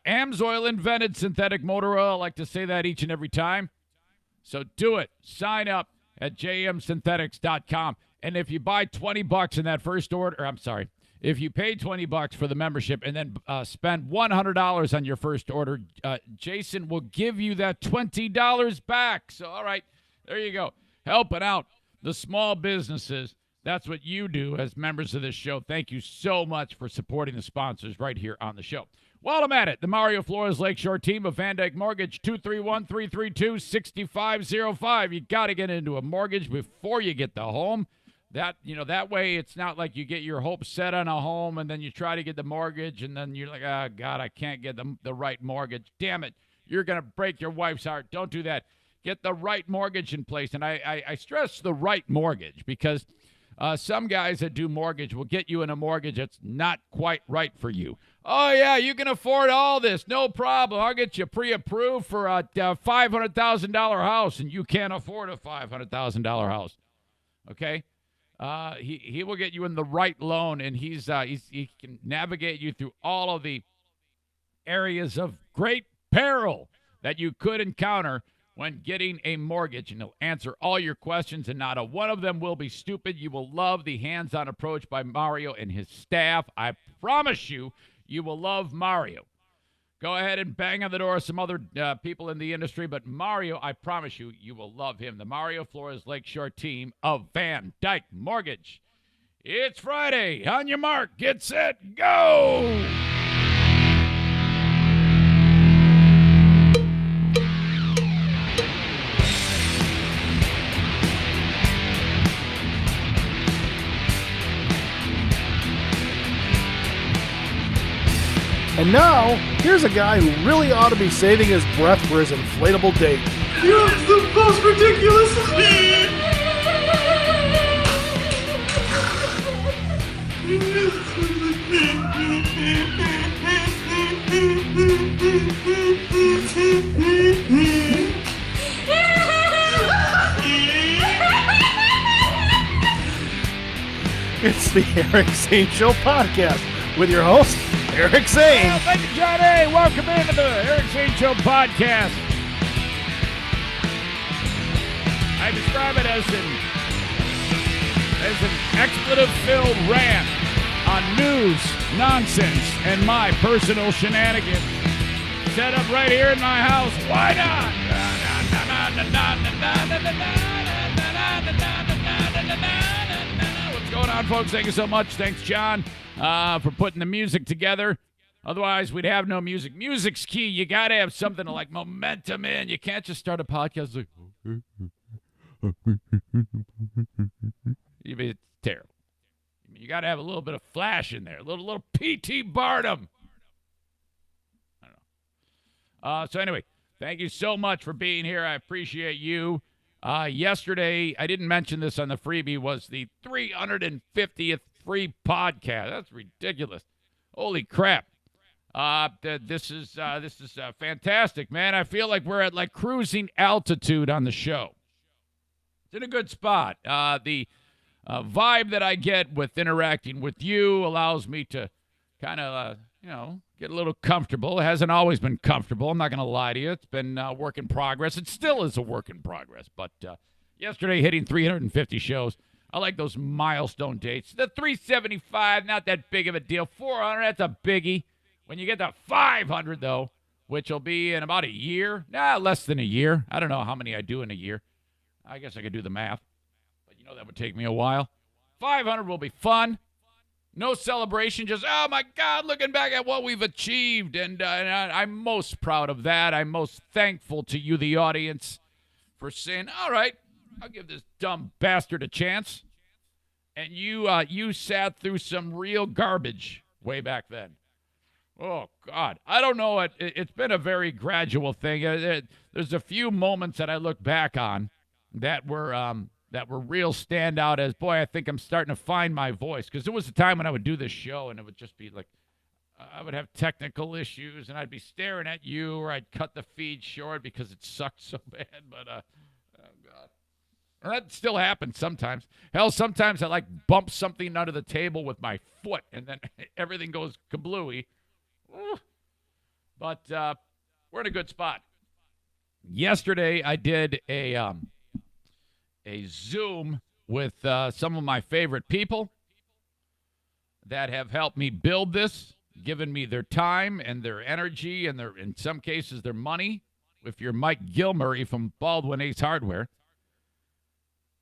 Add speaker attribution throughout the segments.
Speaker 1: Amsoil invented synthetic motor oil. I like to say that each and every time. So do it. Sign up at jmsynthetics.com. And if you buy $20 in that first order, if you pay $20 for the membership and then spend $100 on your first order, Jason will give you that $20 back. So, all right, there you go. Helping out the small businesses. That's what you do as members of this show. Thank you so much for supporting the sponsors right here on the show. While I'm at it, the Mario Flores Lakeshore team of Van Dyke Mortgage, 231-332-6505. You got to get into a mortgage before you get the home. That way it's not like you get your hopes set on a home and then you try to get the mortgage and then you're like, oh, God, I can't get the right mortgage. Damn it. You're going to break your wife's heart. Don't do that. Get the right mortgage in place. And I stress the right mortgage because some guys that do mortgage will get you in a mortgage that's not quite right for you. Oh, yeah, you can afford all this. No problem. I'll get you pre-approved for a $500,000 house, and you can't afford a $500,000 house. Okay? He will get you in the right loan, and he can navigate you through all of the areas of great peril that you could encounter when getting a mortgage, and he'll answer all your questions, and not a one of them will be stupid. You will love the hands-on approach by Mario and his staff. I promise you, you will love Mario. Go ahead and bang on the door of some other people in the industry, but Mario, I promise you, you will love him. The Mario Flores Lakeshore team of Van Dyke Mortgage. It's Friday. On your mark, get set, go!
Speaker 2: And now, here's a guy who really ought to be saving his breath for his inflatable date.
Speaker 3: You're the most ridiculous!
Speaker 2: It's the Eric Zane Show podcast with your host, Eric Zane.
Speaker 1: Well, thank you, Johnny. Welcome into the Eric Zane Show podcast. I describe it as an expletive-filled rant on news, nonsense, and my personal shenanigans. Set up right here in my house. Why not? What's going on, folks? Thank you so much. Thanks, John, for putting the music together. Otherwise, we'd have no music. Music's key. You got to have something to, like, momentum in. You can't just start a podcast like... It's terrible. You got to have a little bit of flash in there. A little P.T. Barnum. I don't know. So anyway, thank you so much for being here. I appreciate you. Yesterday, I didn't mention this on the freebie, was the 350th free podcast. That's ridiculous. Holy crap. This is fantastic, man. I feel like we're at like cruising altitude on the show. It's in a good spot. The vibe that I get with interacting with you allows me to kind of, get a little comfortable. It hasn't always been comfortable. I'm not going to lie to you. It's been a work in progress. It still is a work in progress. But yesterday, hitting 350 shows. I like those milestone dates. The 375, not that big of a deal. 400, that's a biggie. When you get to 500, though, which will be in about a year. Less than a year. I don't know how many I do in a year. I guess I could do the math. But that would take me a while. 500 will be fun. No celebration, just, oh, my God, looking back at what we've achieved. And I'm most proud of that. I'm most thankful to you, the audience, for saying, all right, I'll give this dumb bastard a chance. And you sat through some real garbage way back then. Oh, God. I don't know. It's been a very gradual thing. There's a few moments that I look back on that were real standout as, boy, I think I'm starting to find my voice. Because there was a time when I would do this show, and it would just be like, I would have technical issues, and I'd be staring at you, or I'd cut the feed short because it sucked so bad. But, oh, God. And that still happens sometimes. Hell, sometimes I, bump something under the table with my foot, and then everything goes kablooey. But we're in a good spot. Yesterday, I did a Zoom with some of my favorite people that have helped me build this, given me their time and their energy and their, in some cases, their money. If you're Mike Gilmurray from Baldwin Ace Hardware.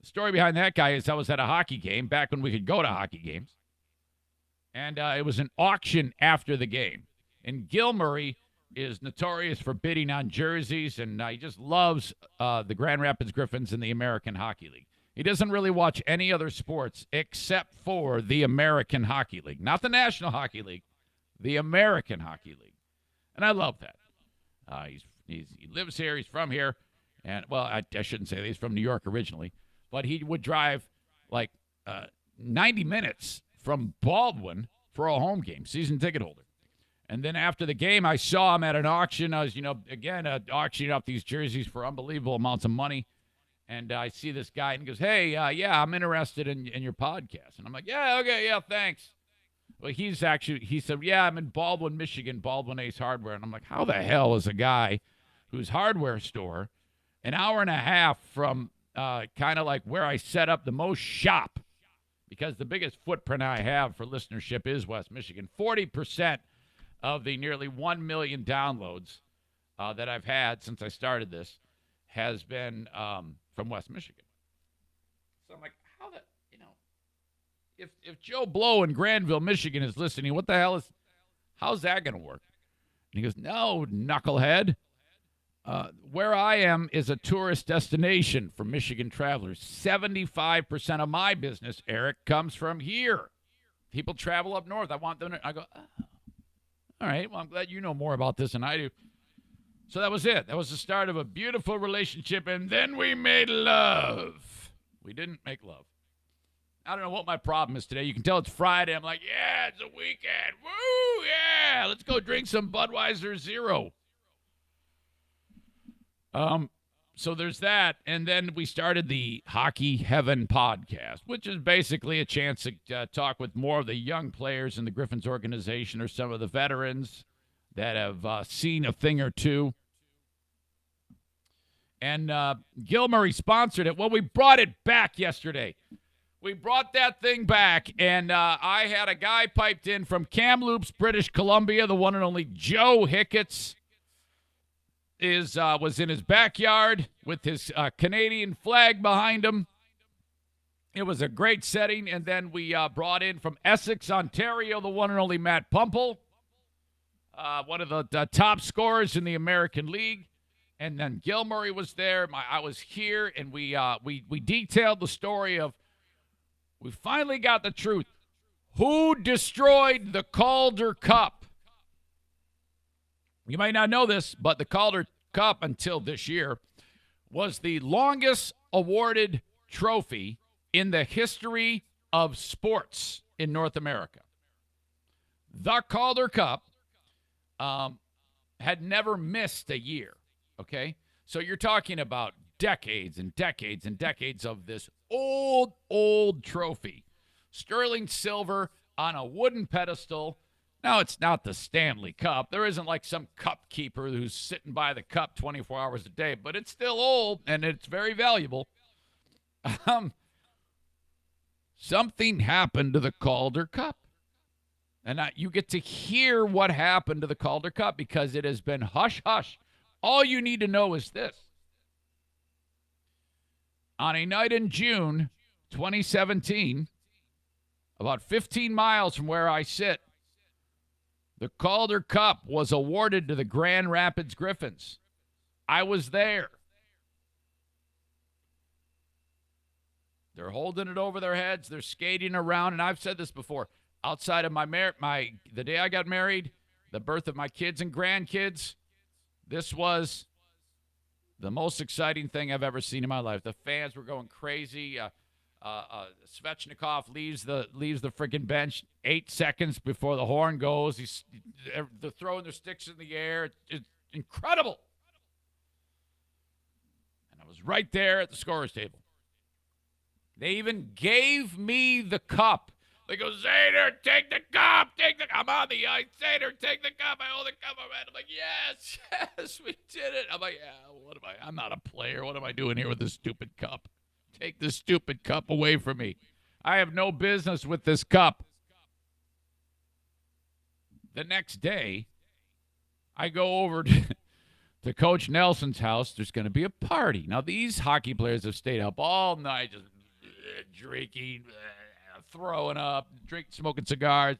Speaker 1: The story behind that guy is I was at a hockey game back when we could go to hockey games. And it was an auction after the game. And Gilmurray is notorious for bidding on jerseys, and he just loves the Grand Rapids Griffins in the American Hockey League. He doesn't really watch any other sports except for the American Hockey League. Not the National Hockey League, the American Hockey League. And I love that. He lives here. He's from here. And, well, I shouldn't say that. He's from New York originally. But he would drive like 90 minutes from Baldwin for a home game, season ticket holder. And then after the game, I saw him at an auction. I was, again, auctioning off these jerseys for unbelievable amounts of money. And I see this guy, and he goes, hey, yeah, I'm interested in your podcast. And I'm like, yeah, okay, yeah, thanks. Well, he said, yeah, I'm in Baldwin, Michigan, Baldwin Ace Hardware. And I'm like, how the hell is a guy whose hardware store an hour and a half from kind of like where I set up the most shop, because the biggest footprint I have for listenership is West Michigan. 40% of the nearly 1 million downloads that I've had since I started this has been from West Michigan. So I'm like, how the, if Joe Blow in Granville, Michigan is listening, how's that going to work? And he goes, no, knucklehead. Where I am is a tourist destination for Michigan travelers. 75% of my business, Eric, comes from here. People travel up north. I want them to, I go, oh. All right, well, I'm glad you know more about this than I do. So that was it. That was the start of a beautiful relationship, and then we made love. We didn't make love. I don't know what my problem is today. You can tell it's Friday. I'm like, yeah, it's a weekend. Woo, yeah, let's go drink some Budweiser Zero. So there's that, and then we started the Hockey Heaven podcast, which is basically a chance to talk with more of the young players in the Griffins organization or some of the veterans that have seen a thing or two. And Gilmurray sponsored it. Well, we brought it back yesterday. We brought that thing back, and I had a guy piped in from Kamloops, British Columbia, the one and only Joe Hicketts. Was in his backyard with his Canadian flag behind him. It was a great setting. And then we brought in from Essex, Ontario, the one and only Matt Pumple, one of the top scorers in the American League. And then Gilmurray was there. I was here, and we detailed the story of, we finally got the truth. Who destroyed the Calder Cup? You might not know this, but the Calder Cup until this year was the longest awarded trophy in the history of sports in North America. The Calder Cup had never missed a year, okay? So you're talking about decades and decades and decades of this old trophy. Sterling silver on a wooden pedestal. Now, it's not the Stanley Cup. There isn't like some cup keeper who's sitting by the cup 24 hours a day, but it's still old, and it's very valuable. Something happened to the Calder Cup. And you get to hear what happened to the Calder Cup because it has been hush-hush. All you need to know is this. On a night in June 2017, about 15 miles from where I sit, the Calder Cup was awarded to the Grand Rapids Griffins. I was there. They're holding it over their heads. They're skating around. And I've said this before. Outside of the day I got married, the birth of my kids and grandkids, this was the most exciting thing I've ever seen in my life. The fans were going crazy. Svechnikov leaves the freaking bench 8 seconds before the horn goes. They're throwing their sticks in the air. It's incredible. And I was right there at the scorer's table. They even gave me the cup. They go, Zaner, take the cup. I'm on the ice. Zaner, take the cup. I hold the cup. I'm like, yes, we did it. I'm like, yeah, I'm not a player. What am I doing here with this stupid cup? Take this stupid cup away from me. I have no business with this cup. The next day, I go over to Coach Nelson's house. There's going to be a party. Now, these hockey players have stayed up all night just drinking, throwing up, smoking cigars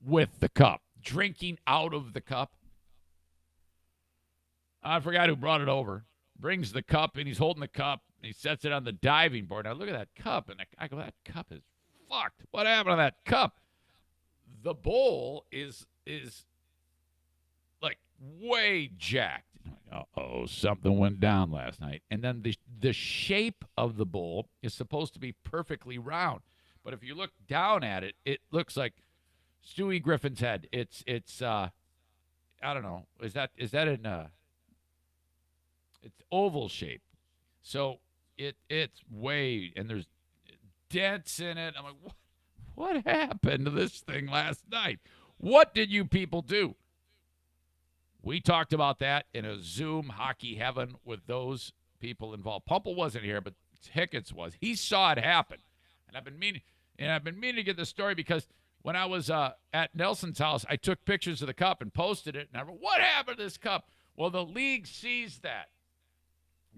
Speaker 1: with the cup, drinking out of the cup. I forgot who brought it over. Brings the cup, and he's holding the cup, and he sets it on the diving board. Now, look at that cup, and I go, that cup is fucked. What happened to that cup? The bowl is like way jacked. Uh-oh, something went down last night. And then the shape of the bowl is supposed to be perfectly round. But if you look down at it, it looks like Stewie Griffin's head. It's I don't know. Is that in it's oval shape. So it's way, and there's dents in it. I'm like, what happened to this thing last night? What did you people do? We talked about that in a Zoom hockey heaven with those people involved. Pumple wasn't here, but Hicketts was. He saw it happen. And I've been meaning to get the story because when I was at Nelson's house, I took pictures of the cup and posted it. And I went, what happened to this cup? Well, the league sees that.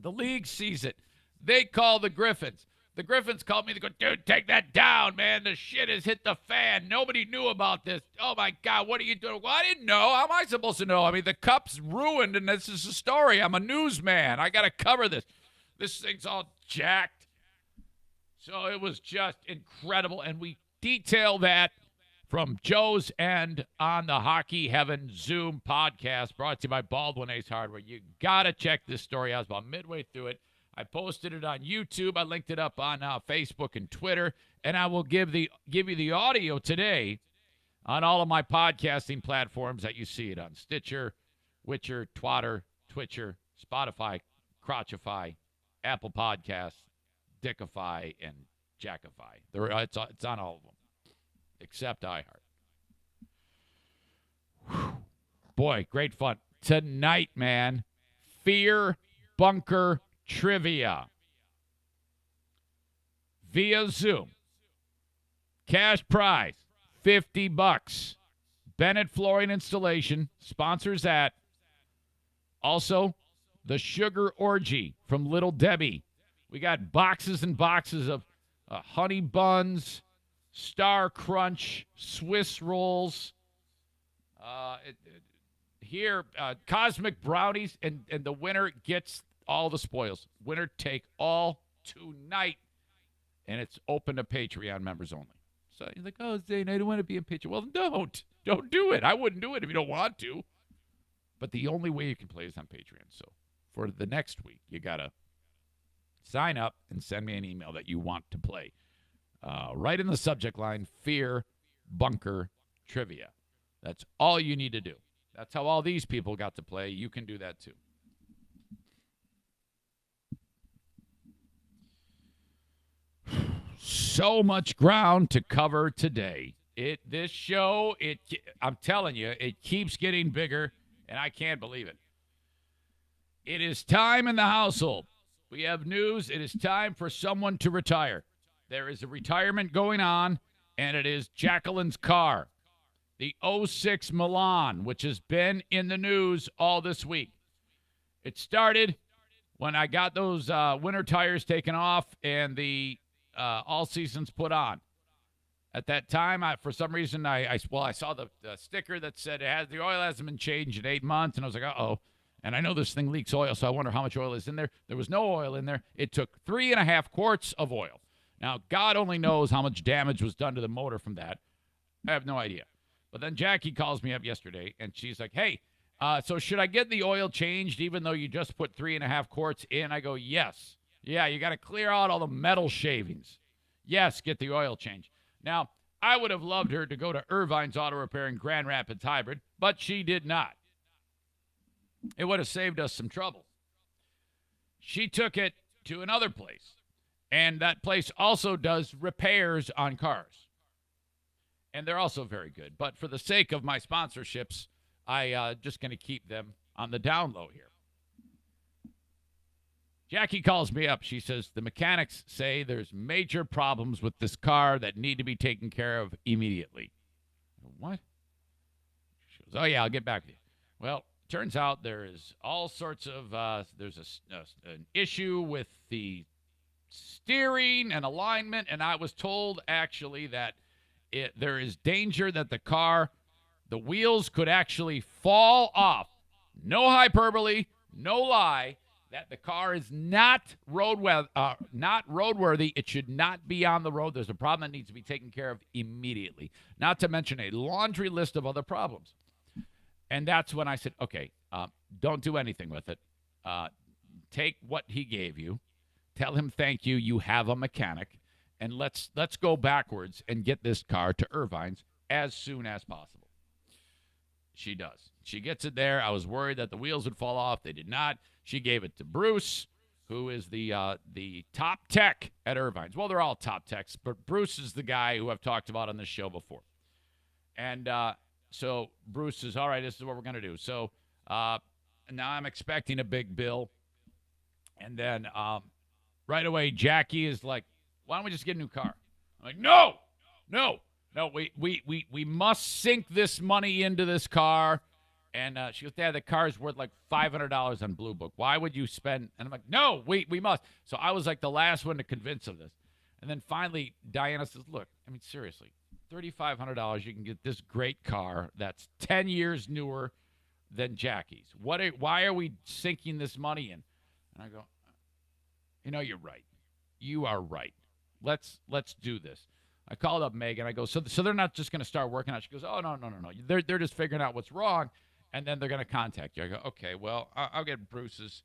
Speaker 1: The league sees it. They call the Griffins. The Griffins called me. They go, dude, take that down, man. The shit has hit the fan. Nobody knew about this. Oh, my God, what are you doing? Well, I didn't know. How am I supposed to know? I mean, the cup's ruined, and this is a story. I'm a newsman. I got to cover this. This thing's all jacked. So it was just incredible, and we detail that from Joe's End on the Hockey Heaven Zoom podcast brought to you by Baldwin Ace Hardware. You got to check this story out. I was about midway through it. I posted it on YouTube. I linked it up on Facebook and Twitter, and I will give you the audio today on all of my podcasting platforms that you see it on: Stitcher, Witcher, Twatter, Twitcher, Spotify, Crotchify, Apple Podcasts, Dickify, and Jackify. It's on all of them, except iHeart. Whew. Boy, great fun tonight, man. Fear Bunker Trivia via Zoom. Cash prize, $50. Bennett Flooring Installation sponsors that. Also, the Sugar Orgy from Little Debbie. We got boxes and boxes of honey buns, Star Crunch, Swiss rolls. Here, Cosmic Brownies, and the winner gets all the spoils. Winner take all tonight, and it's open to Patreon members only. So you're like, oh, Zane, I don't want to be in Patreon. Well, don't do it. I wouldn't do it if you don't want to. But the only way you can play is on Patreon. So for the next week, you got to sign up and send me an email that you want to play. Right in the subject line, Fear Bunker Trivia. That's all you need to do. That's how all these people got to play. You can do that too. So much ground to cover today. This show, I'm telling you, it keeps getting bigger, and I can't believe it. It is time in the household. We have news. It is time for someone to retire. There is a retirement going on, and it is Jacquelines Car, the 06 Milan, which has been in the news all this week. It started when I got those winter tires taken off and the all seasons put on. At that time, for some reason, I saw the sticker that said the oil hasn't been changed in 8 months, and I was like, uh-oh. And I know this thing leaks oil, so I wonder how much oil is in there. There was no oil in there. It took 3.5 quarts of oil. Now, God only knows how much damage was done to the motor from that. I have no idea. But then Jackie calls me up yesterday, and she's like, hey, so should I get the oil changed even though you just put 3.5 quarts in? I go, yes. Yeah, you got to clear out all the metal shavings. Yes, get the oil changed. Now, I would have loved her to go to Irvine's Auto Repair in Grand Rapids Hybrid, but she did not. It would have saved us some trouble. She took it to another place, and that place also does repairs on cars. And they're also very good. But for the sake of my sponsorships, I just going to keep them on the down low here. Jackie calls me up. She says, the mechanics say there's major problems with this car that need to be taken care of immediately. What? She goes, oh, yeah, I'll get back with you. Well, turns out there is all sorts of, there's an issue with the steering and alignment, and I was told actually that there is danger that the wheels could actually fall off. No hyperbole, no lie, that the car is not roadworthy. It should not be on the road. There's a problem that needs to be taken care of immediately, not to mention a laundry list of other problems. And that's when I said, okay, don't do anything with it. Take what he gave you. Tell him thank you. You have a mechanic. And let's go backwards and get this car to Irvine's as soon as possible. She does. She gets it there. I was worried that the wheels would fall off. They did not. She gave it to Bruce, who is the top tech at Irvine's. Well, they're all top techs, but Bruce is the guy who I've talked about on this show before. And so Bruce says, all right, this is what we're going to do. So now I'm expecting a big bill. And then right away, Jackie is like, why don't we just get a new car? I'm like, no, we must sink this money into this car. And she goes, Dad, the car's worth like $500 on Blue Book. Why would you spend? And I'm like, no, we must. So I was like the last one to convince of this. And then finally, Diana says, look, I mean, seriously, $3,500, you can get this great car that's 10 years newer than Jackie's. Why are we sinking this money in? And I go, you're right. You are right. Let's do this. I called up Megan. I go, so they're not just going to start working out. She goes, oh, no. They're just figuring out what's wrong, and then they're going to contact you. I go, okay, well, I'll get Bruce's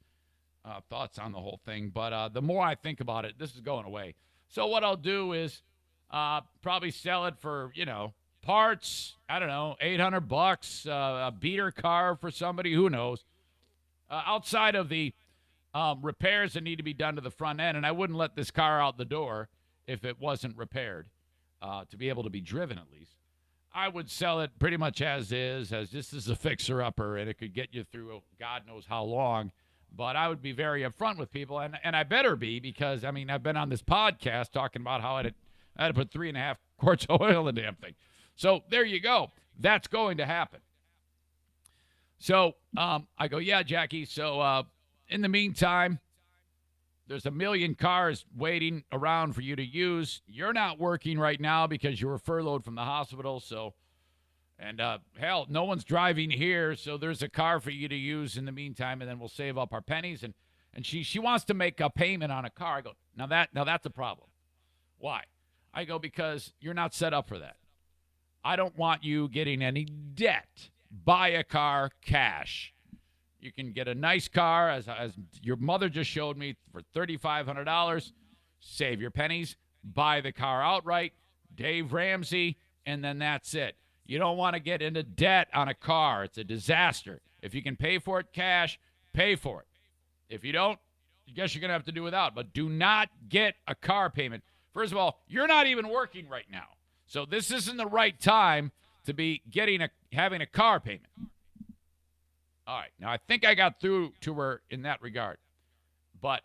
Speaker 1: thoughts on the whole thing. But the more I think about it, this is going away. So what I'll do is probably sell it for, parts, I don't know, $800, a beater car for somebody, who knows. Outside of the repairs that need to be done to the front end, and I wouldn't let this car out the door if it wasn't repaired, to be able to be driven at least. I would sell it pretty much as is, as this is a fixer-upper, and it could get you through God knows how long. But I would be very upfront with people, and I better be, because, I've been on this podcast talking about how I had to put 3.5 quarts of oil in the damn thing. So there you go. That's going to happen. So I go, yeah, Jackie, so in the meantime, there's 1 million cars waiting around for you to use. You're not working right now because you were furloughed from the hospital. So, and hell, no one's driving here. So there's a car for you to use in the meantime, and then we'll save up our pennies. And she wants to make a payment on a car. I go, now that's a problem. Why? I go, because you're not set up for that. I don't want you getting any debt. Buy a car cash. You can get a nice car, as your mother just showed me, for $3,500. Save your pennies. Buy the car outright. Dave Ramsey, and then that's it. You don't want to get into debt on a car. It's a disaster. If you can pay for it cash, pay for it. If you don't, I guess you're going to have to do without. But do not get a car payment. First of all, you're not even working right now. So this isn't the right time to be having a car payment. All right. Now, I think I got through to her in that regard. But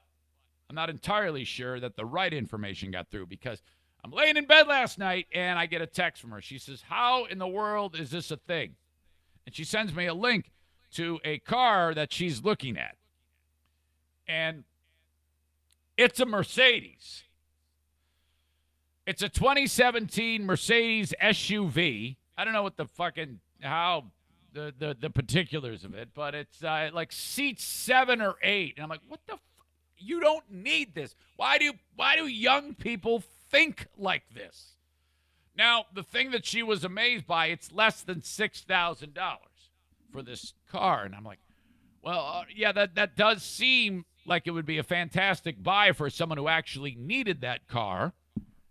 Speaker 1: I'm not entirely sure that the right information got through, because I'm laying in bed last night and I get a text from her. She says, how in the world is this a thing? And she sends me a link to a car that she's looking at. And it's a Mercedes. It's a 2017 Mercedes SUV. I don't know what the particulars of it, but it's like seats 7 or 8. And I'm like, what the you don't need this. Why do young people think like this? Now, the thing that she was amazed by, it's less than $6,000 for this car. And I'm like, well, yeah, that does seem like it would be a fantastic buy for someone who actually needed that car.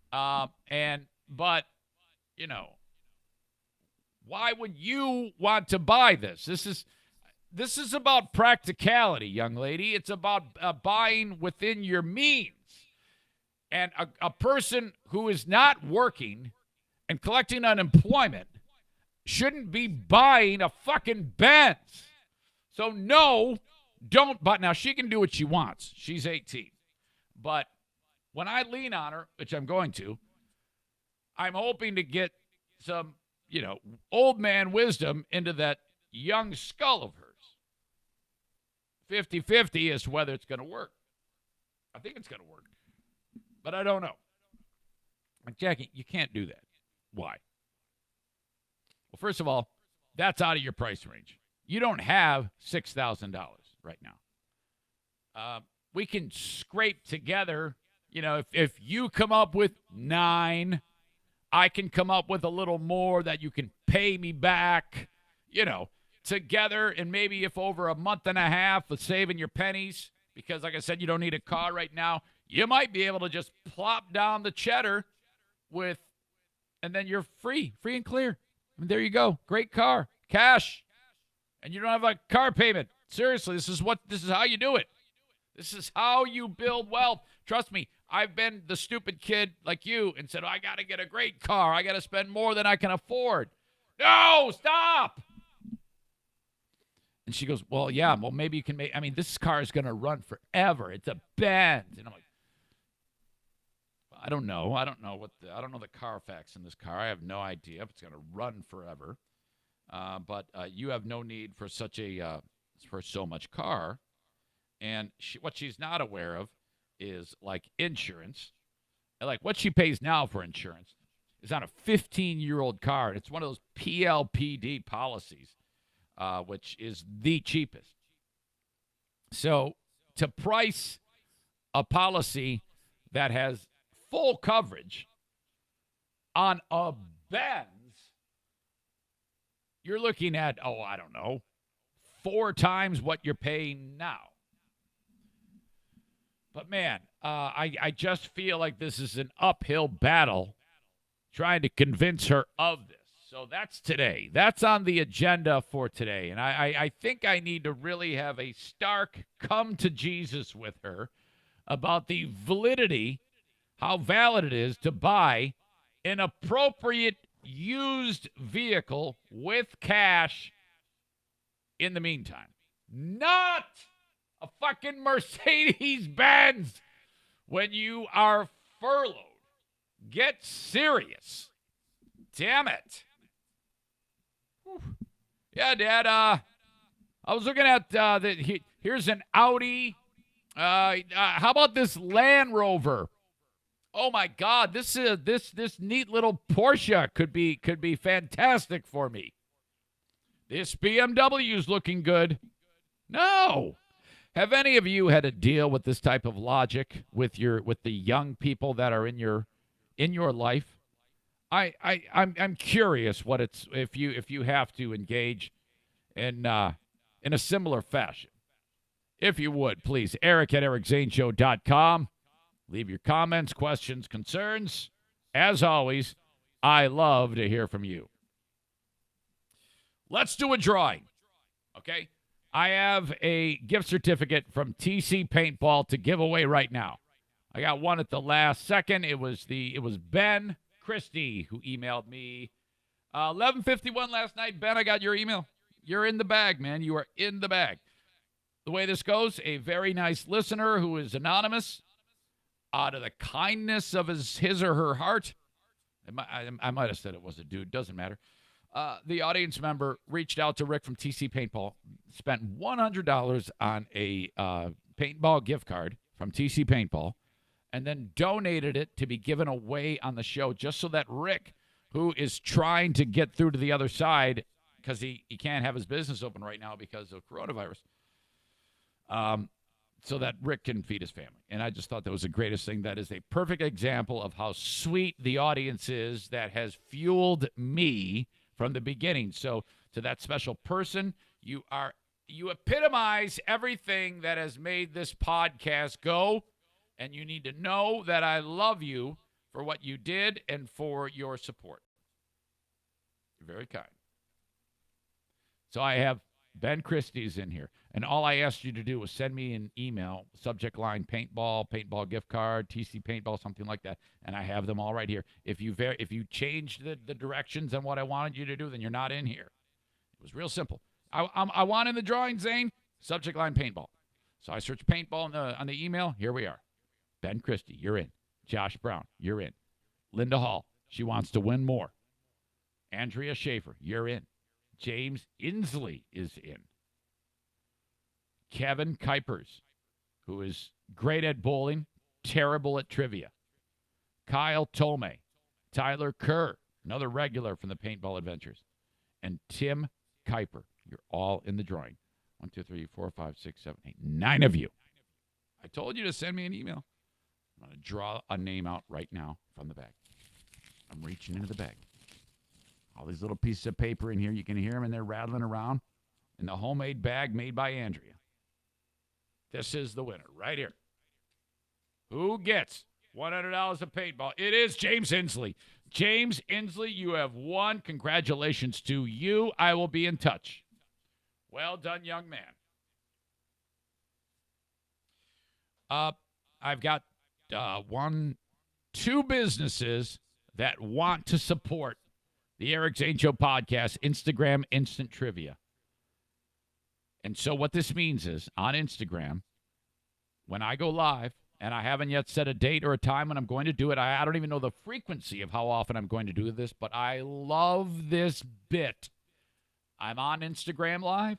Speaker 1: But why would you want to buy this? This is about practicality, young lady. It's about buying within your means. And a person who is not working and collecting unemployment shouldn't be buying a fucking Benz. So no, don't. But now she can do what she wants. She's 18. But when I lean on her, which I'm going to, I'm hoping to get some, old man wisdom into that young skull of hers. 50-50 as to whether it's going to work. I think it's going to work. But I don't know. Like, Jackie, you can't do that. Why? Well, first of all, that's out of your price range. You don't have $6,000 right now. We can scrape together, if you come up with 9, I can come up with a little more that you can pay me back, together. And maybe if over a month and a half of saving your pennies, because like I said, you don't need a car right now, you might be able to just plop down the cheddar and then you're free and clear. And there you go. Great car, cash. And you don't have a car payment. Seriously, this is how you do it. This is how you build wealth. Trust me, I've been the stupid kid like you and said, I got to get a great car. I got to spend more than I can afford. No, stop. And she goes, well, yeah, maybe you can this car is going to run forever. It's a Benz. And I'm like, I don't know. I don't know the Carfax in this car. I have no idea if it's going to run forever. But you have no need for for so much car. And what she's not aware of is like insurance. And like what she pays now for insurance is on a 15-year-old car. And it's one of those PLPD policies, which is the cheapest. So to price a policy that has full coverage on a Benz, you're looking at, 4 times what you're paying now. But, man, I just feel like this is an uphill battle trying to convince her of this. So that's today. That's on the agenda for today. And I think I need to really have a stark come to Jesus with her about the validity, how valid it is to buy an appropriate used vehicle with cash in the meantime. Not a fucking Mercedes-Benz when you are furloughed. Get serious. Damn it. Whew. Yeah, Dad, I was looking at here's an Audi. How about this Land Rover? Oh my God, this neat little Porsche could be fantastic for me. This BMW is looking good. No. Have any of you had to deal with this type of logic with the young people that are in your life? I'm curious what it's if you have to engage in a similar fashion. If you would, please, Eric at ericzaneshow.com. Leave your comments, questions, concerns. As always, I love to hear from you. Let's do a drawing, okay? I have a gift certificate from TC Paintball to give away right now. I got one at the last second. It was Ben Christie who emailed me 11:51 last night. Ben, I got your email. You're in the bag, man. You are in the bag. The way this goes, a very nice listener who is anonymous, out of the kindness of his or her heart, I might have said it was a dude, doesn't matter. The audience member reached out to Rick from TC Paintball, spent $100 on a paintball gift card from TC Paintball, and then donated it to be given away on the show just so that Rick, who is trying to get through to the other side because he can't have his business open right now because of coronavirus, so that Rick can feed his family. And I just thought that was the greatest thing. That is a perfect example of how sweet the audience is that has fueled me from the beginning. So to that special person, you epitomize everything that has made this podcast go, and you need to know that I love you for what you did and for your support. You're very kind. So I have Ben Christie's in here. And all I asked you to do was send me an email, subject line paintball gift card, TC paintball, something like that. And I have them all right here. If you changed the directions on what I wanted you to do, then you're not in here. It was real simple. I want in the drawing, Zane, subject line paintball. So I searched paintball on the email. Here we are. Ben Christie, you're in. Josh Brown, you're in. Linda Hall, she wants to win more. Andrea Schaefer, you're in. James Inslee is in. Kevin Kuipers, who is great at bowling, terrible at trivia. Kyle Tomei, Tyler Kerr, another regular from the Paintball Adventures, and Tim Kuiper. You're all in the drawing. 1, 2, 3, 4, 5, 6, 7, 8, 9 of you. I told you to send me an email. I'm going to draw a name out right now from the bag. I'm reaching into the bag. All these little pieces of paper in here, you can hear them, and they're rattling around in the homemade bag made by Andrea. This is the winner right here. Who gets $100 of paintball? It is James Inslee. James Inslee, you have won. Congratulations to you. I will be in touch. Well done, young man. I've got 2 businesses that want to support the Eric Zane Show podcast, Instagram Instant Trivia. And so what this means is, on Instagram, when I go live, and I haven't yet set a date or a time when I'm going to do it, I don't even know the frequency of how often I'm going to do this, but I love this bit. I'm on Instagram Live.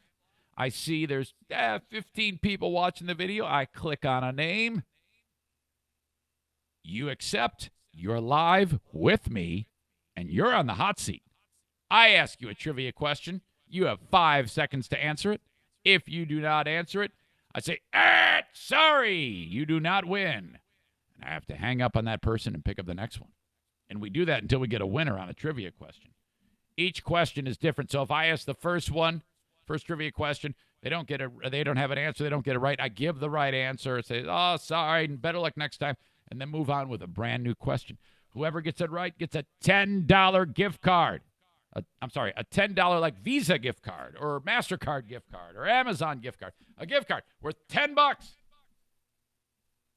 Speaker 1: I see there's 15 people watching the video. I click on a name. You accept. You're live with me, and you're on the hot seat. I ask you a trivia question. You have 5 seconds to answer it. If you do not answer it, I say, sorry, you do not win. And I have to hang up on that person and pick up the next one. And we do that until we get a winner on a trivia question. Each question is different. So if I ask the first trivia question, they don't have an answer, they don't get it right, I give the right answer, say, oh, sorry, better luck next time, and then move on with a brand new question. Whoever gets it right gets a $10 gift card. A $10 like Visa gift card or MasterCard gift card or Amazon gift card. A gift card worth $10.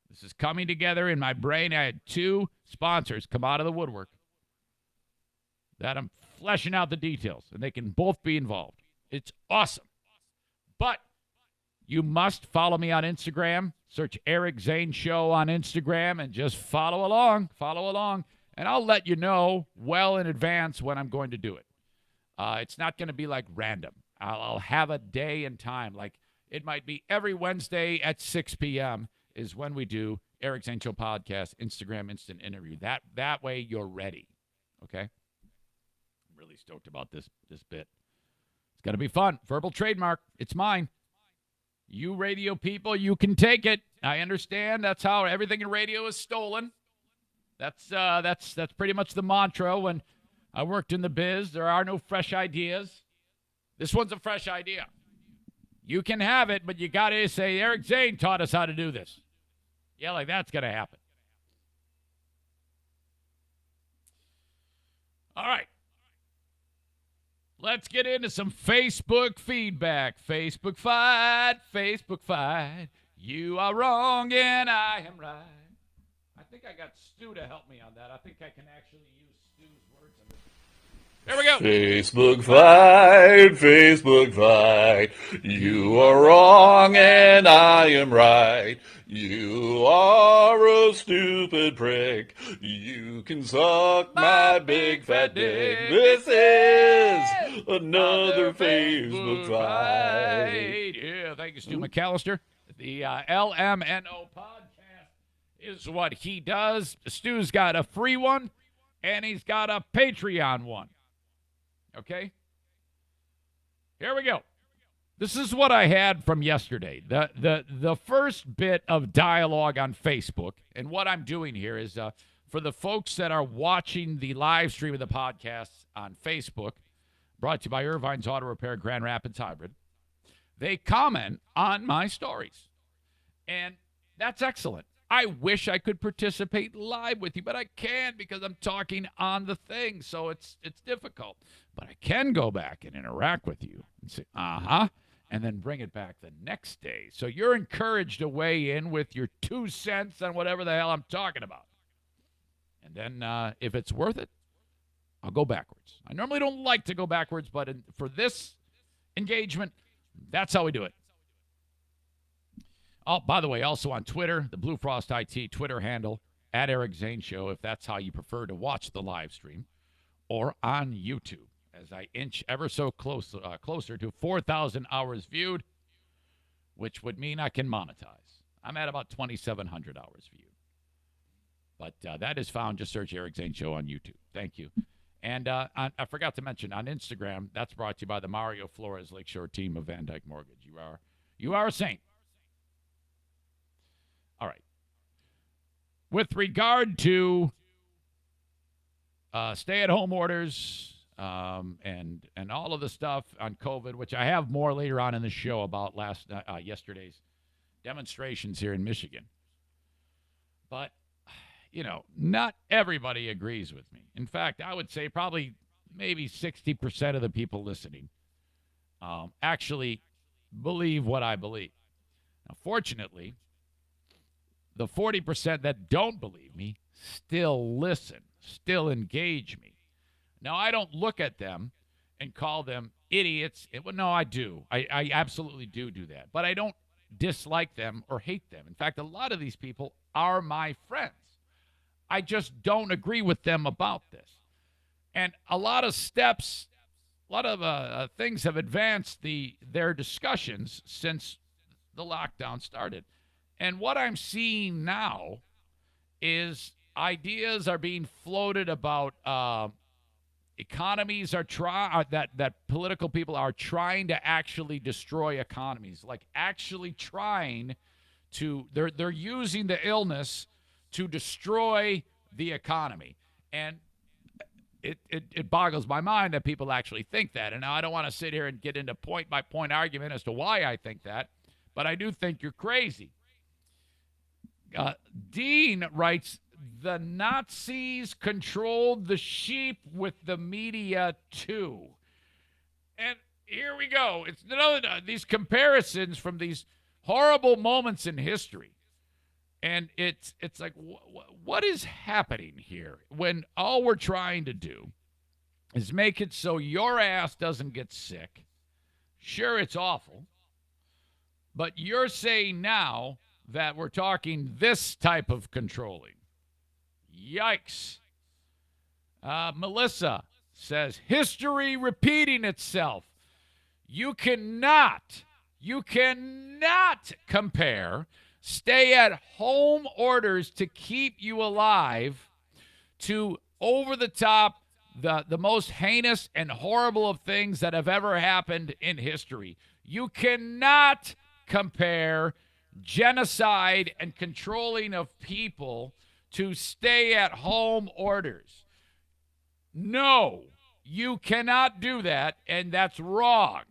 Speaker 1: This is coming together in my brain. I had 2 sponsors come out of the woodwork that I'm fleshing out the details, and they can both be involved. It's awesome. But you must follow me on Instagram. Search Eric Zane Show on Instagram and just follow along. And I'll let you know well in advance when I'm going to do it. It's not going to be like random. I'll have a day and time. Like it might be every Wednesday at 6 p.m. is when we do Eric Zane Show podcast, Instagram Instant Interview. That way you're ready. Okay? I'm really stoked about this bit. It's going to be fun. Verbal trademark. It's mine. You radio people, you can take it. I understand. That's how everything in radio is stolen. That's pretty much the mantra when I worked in the biz. There are no fresh ideas. This one's a fresh idea. You can have it, but you got to say, Eric Zane taught us how to do this. Yeah, like that's going to happen. All right. Let's get into some Facebook feedback. Facebook fight. You are wrong and I am right. I think I got Stu to help me on that. I think I can actually use Stu's words on this. There we go.
Speaker 4: Facebook fight. You are wrong and I am right. You are a stupid prick. You can suck my big fat dick. This is another Facebook fight.
Speaker 1: Yeah, thank you, Stu McAllister. The LMNO podcast is what he does. Stu's got a free one, and he's got a Patreon one. Okay? Here we go. This is what I had from yesterday. The first bit of dialogue on Facebook, and what I'm doing here is for the folks that are watching the live stream of the podcast on Facebook, brought to you by Irvine's Auto Repair Grand Rapids Hybrid, they comment on my stories. And that's excellent. I wish I could participate live with you, but I can't because I'm talking on the thing, so it's difficult. But I can go back and interact with you and say, and then bring it back the next day. So you're encouraged to weigh in with your 2 cents on whatever the hell I'm talking about. And then if it's worth it, I'll go backwards. I normally don't like to go backwards, but for this engagement, that's how we do it. Oh, by the way, also on Twitter, the Blue Frost IT Twitter handle, at Eric Zane Show, if that's how you prefer to watch the live stream, or on YouTube, as I inch ever so closer to 4,000 hours viewed, which would mean I can monetize. I'm at about 2,700 hours viewed. But that is found. Just search Eric Zane Show on YouTube. Thank you. And I forgot to mention, on Instagram, that's brought to you by the Mario Flores Lakeshore team of Van Dyke Mortgage. You are a saint. All right. With regard to stay-at-home orders and all of the stuff on COVID, which I have more later on in the show about yesterday's demonstrations here in Michigan. But, not everybody agrees with me. In fact, I would say probably maybe 60% of the people listening actually believe what I believe. Now, fortunately, the 40% that don't believe me still listen, still engage me. Now, I don't look at them and call them idiots. No, I do. I absolutely do that. But I don't dislike them or hate them. In fact, a lot of these people are my friends. I just don't agree with them about this. And a lot of things have advanced their discussions since the lockdown started. And what I'm seeing now is ideas are being floated about economies are that political people are trying to actually destroy economies, like actually trying to they're using the illness to destroy the economy. And it boggles my mind that people actually think that. And now I don't want to sit here and get into point-by-point argument as to why I think that, but I do think you're crazy. Dean writes, the Nazis controlled the sheep with the media too. And here we go. It's these comparisons from these horrible moments in history. And it's like, what is happening here when all we're trying to do is make it so your ass doesn't get sick? Sure, it's awful. But you're saying now that we're talking this type of controlling. Yikes. Melissa says, history repeating itself. You cannot compare stay-at-home orders to keep you alive to over-the-top, the most heinous and horrible of things that have ever happened in history. You cannot compare genocide and controlling of people to stay-at-home orders. No, you cannot do that, and that's wrong.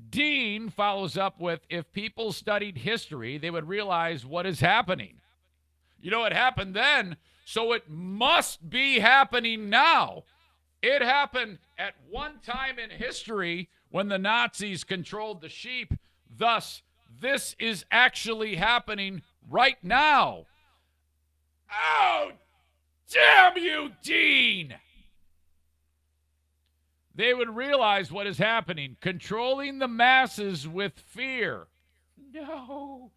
Speaker 1: Dean follows up with, if people studied history, they would realize what is happening. You know, it happened then, so it must be happening now. It happened at one time in history when the Nazis controlled the sheep. Thus, this is actually happening right now. Oh, damn you, Dean! They would realize what is happening, controlling the masses with fear. No,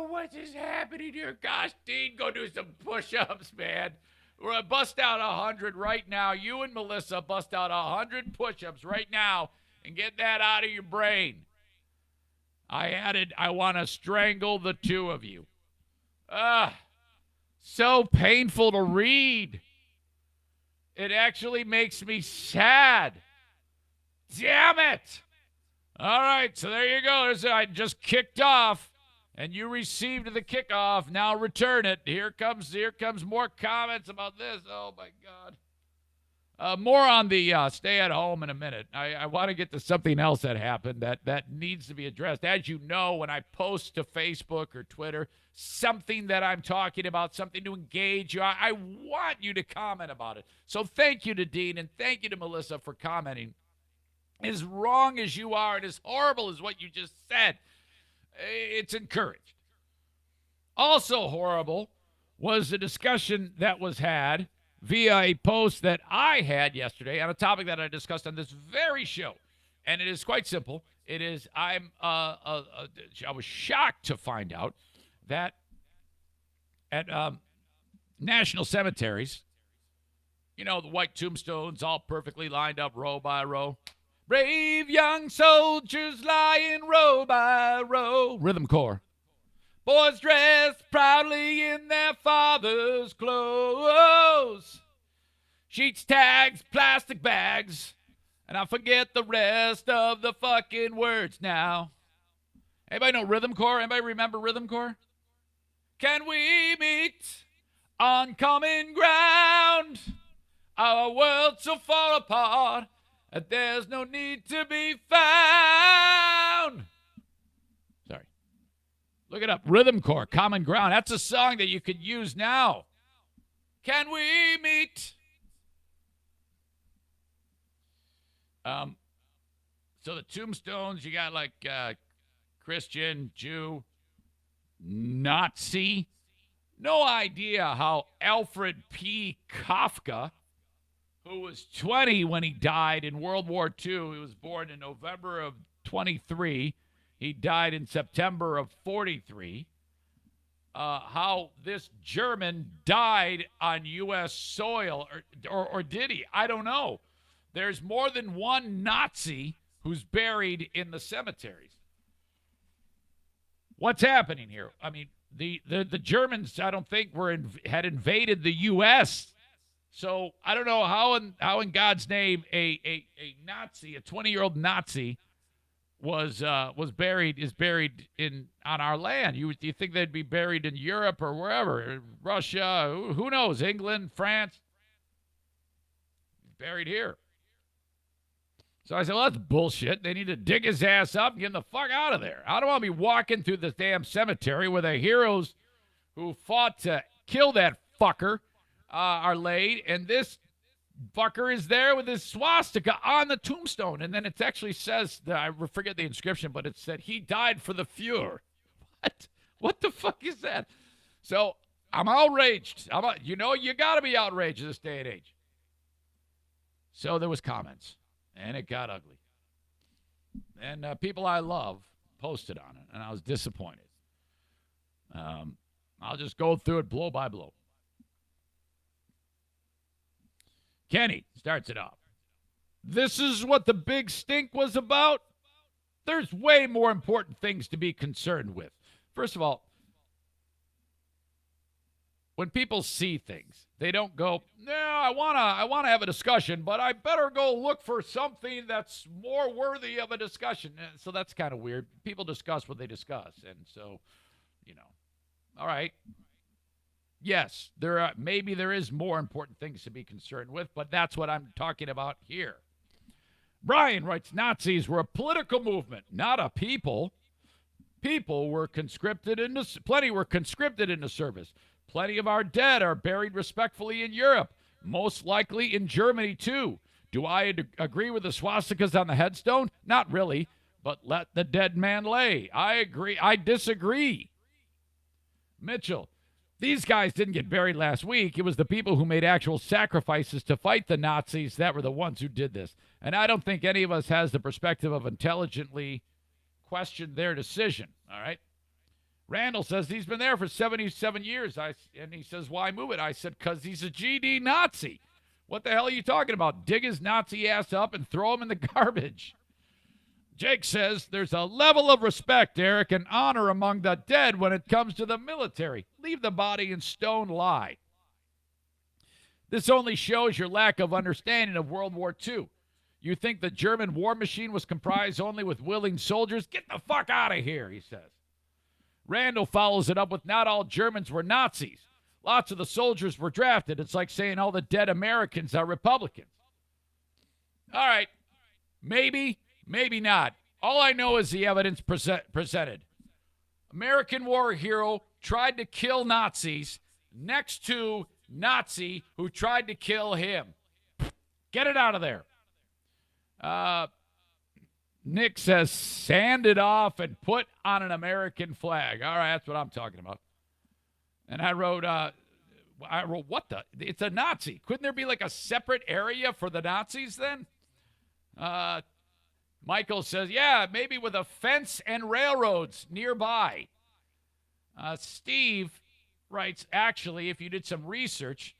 Speaker 1: what is happening here? Gosh, Dean, go do some push-ups, man. We're going to bust out 100 right now. You and Melissa bust out 100 push-ups right now and get that out of your brain. I added, I want to strangle the two of you. So painful to read. It actually makes me sad. Damn it. All right, so there you go. I just kicked off, and you received the kickoff. Now return it. Here comes more comments about this. Oh, my God. More on the stay-at-home in a minute. I want to get to something else that happened that needs to be addressed. As you know, when I post to Facebook or Twitter something that I'm talking about, something to engage you, I want you to comment about it. So thank you to Dean and thank you to Melissa for commenting as wrong as you are and as horrible as what you just said, it's encouraged. Also horrible was the discussion that was had via a post that I had yesterday on a topic that I discussed on this very show. And it is quite simple. It is, I was shocked to find out that at national cemeteries, you know, the white tombstones all perfectly lined up row by row. Brave young soldiers lying row by row. Rhythm corps. Boys dressed proudly in their father's clothes. Sheets, tags, plastic bags. And I forget the rest of the fucking words now. Anybody know Rhythm Corps? Anybody remember Rhythm Corps? Can we meet on common ground? Our world's so far apart that there's no need to be found. Sorry. Look it up. Rhythm Corps, Common Ground. That's a song that you could use now. Can we meet? So the tombstones, you got like Christian, Jew, Nazi. No idea how Alfred P. Kafka, who was 20 when he died in World War II, he was born in November of 23. He died in September of 43. How this German died on U.S. soil, or did he? I don't know. There's more than one Nazi who's buried in the cemeteries. What's happening here? I mean, the Germans, I don't think had invaded the U.S. So I don't know how in God's name a Nazi, a 20-year-old Nazi, is buried on our land. You think they'd be buried in Europe or wherever, Russia? Who knows? England, France. Buried here. So I said, well, that's bullshit. They need to dig his ass up and get him the fuck out of there. I don't want to be walking through this damn cemetery where the heroes who fought to kill that fucker are laid, and this fucker is there with his swastika on the tombstone. And then it actually says, I forget the inscription, but it said, he died for the Fuhrer. What? What the fuck is that? So I'm outraged. You got to be outraged in this day and age. So there was comments. And it got ugly. And people I love posted on it, and I was disappointed. I'll just go through it blow by blow. Kenny starts it off. This is what the big stink was about? There's way more important things to be concerned with. First of all, when people see things, they don't go, no, I wanna have a discussion, but I better go look for something that's more worthy of a discussion. So that's kind of weird. People discuss what they discuss, and so, all right. Yes, maybe there is more important things to be concerned with, but that's what I'm talking about here. Brian writes, Nazis were a political movement, not a people. Plenty were conscripted into service. Plenty of our dead are buried respectfully in Europe, most likely in Germany, too. Do I agree with the swastikas on the headstone? Not really, but let the dead man lay. I agree. I disagree. Mitchell, these guys didn't get buried last week. It was the people who made actual sacrifices to fight the Nazis that were the ones who did this. And I don't think any of us has the perspective of intelligently question their decision, all right? Randall says he's been there for 77 years. And he says, why move it? I said, because he's a GD Nazi. What the hell are you talking about? Dig his Nazi ass up and throw him in the garbage. Jake says there's a level of respect, Eric, and honor among the dead when it comes to the military. Leave the body in stone lie. This only shows your lack of understanding of World War II. You think the German war machine was comprised only with willing soldiers? Get the fuck out of here, he says. Randall follows it up with not all Germans were Nazis. Lots of the soldiers were drafted. It's like saying all the dead Americans are Republicans. All right. Maybe, maybe not. All I know is the evidence presented. American war hero tried to kill Nazis next to Nazi who tried to kill him. Get it out of there. Nick says, sand it off and put on an American flag. All right, that's what I'm talking about. And I wrote, what the? It's a Nazi. Couldn't there be like a separate area for the Nazis then? Michael says, yeah, maybe with a fence and railroads nearby. Steve writes, actually, if you did some research,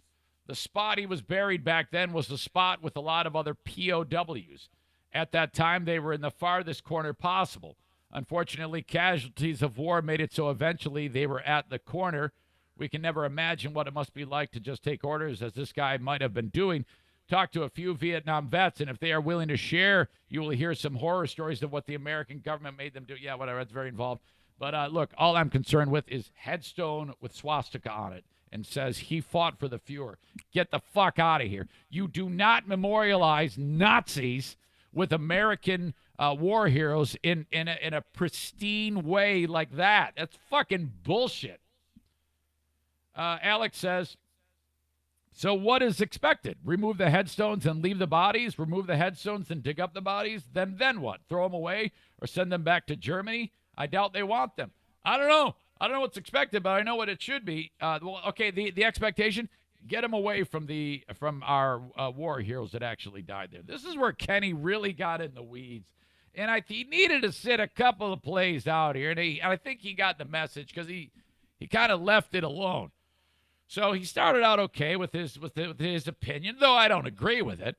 Speaker 1: the spot he was buried back then was the spot with a lot of other POWs. At that time, they were in the farthest corner possible. Unfortunately, casualties of war made it so eventually they were at the corner. We can never imagine what it must be like to just take orders, as this guy might have been doing. Talk to a few Vietnam vets, and if they are willing to share, you will hear some horror stories of what the American government made them do. Yeah, whatever, it's very involved. But look, all I'm concerned with is headstone with swastika on it and says he fought for the Fuhrer. Get the fuck out of here. You do not memorialize Nazis with American war heroes in a pristine way like that. That's fucking bullshit. Alex says, so what is expected? Remove the headstones and leave the bodies? Remove the headstones and dig up the bodies? Then what? Throw them away or send them back to Germany? I doubt they want them. I don't know. I don't know what's expected, but I know what it should be. The expectation, get them away from our war heroes that actually died there. This is where Kenny really got in the weeds. And he needed to sit a couple of plays out here, and I think he got the message because he kind of left it alone. So he started out okay with his opinion, though I don't agree with it.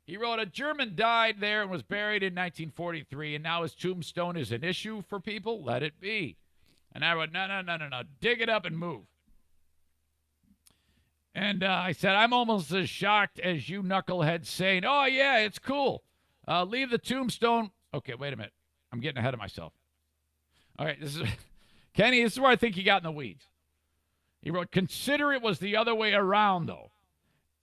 Speaker 1: He wrote, a German died there and was buried in 1943, and now his tombstone is an issue for people? Let it be. And I wrote, no. Dig it up and move. And I said, I'm almost as shocked as you knuckleheads saying, oh, yeah, it's cool. Leave the tombstone. Okay, wait a minute. I'm getting ahead of myself. All right, Kenny, this is where I think he got in the weeds. He wrote, consider it was the other way around, though.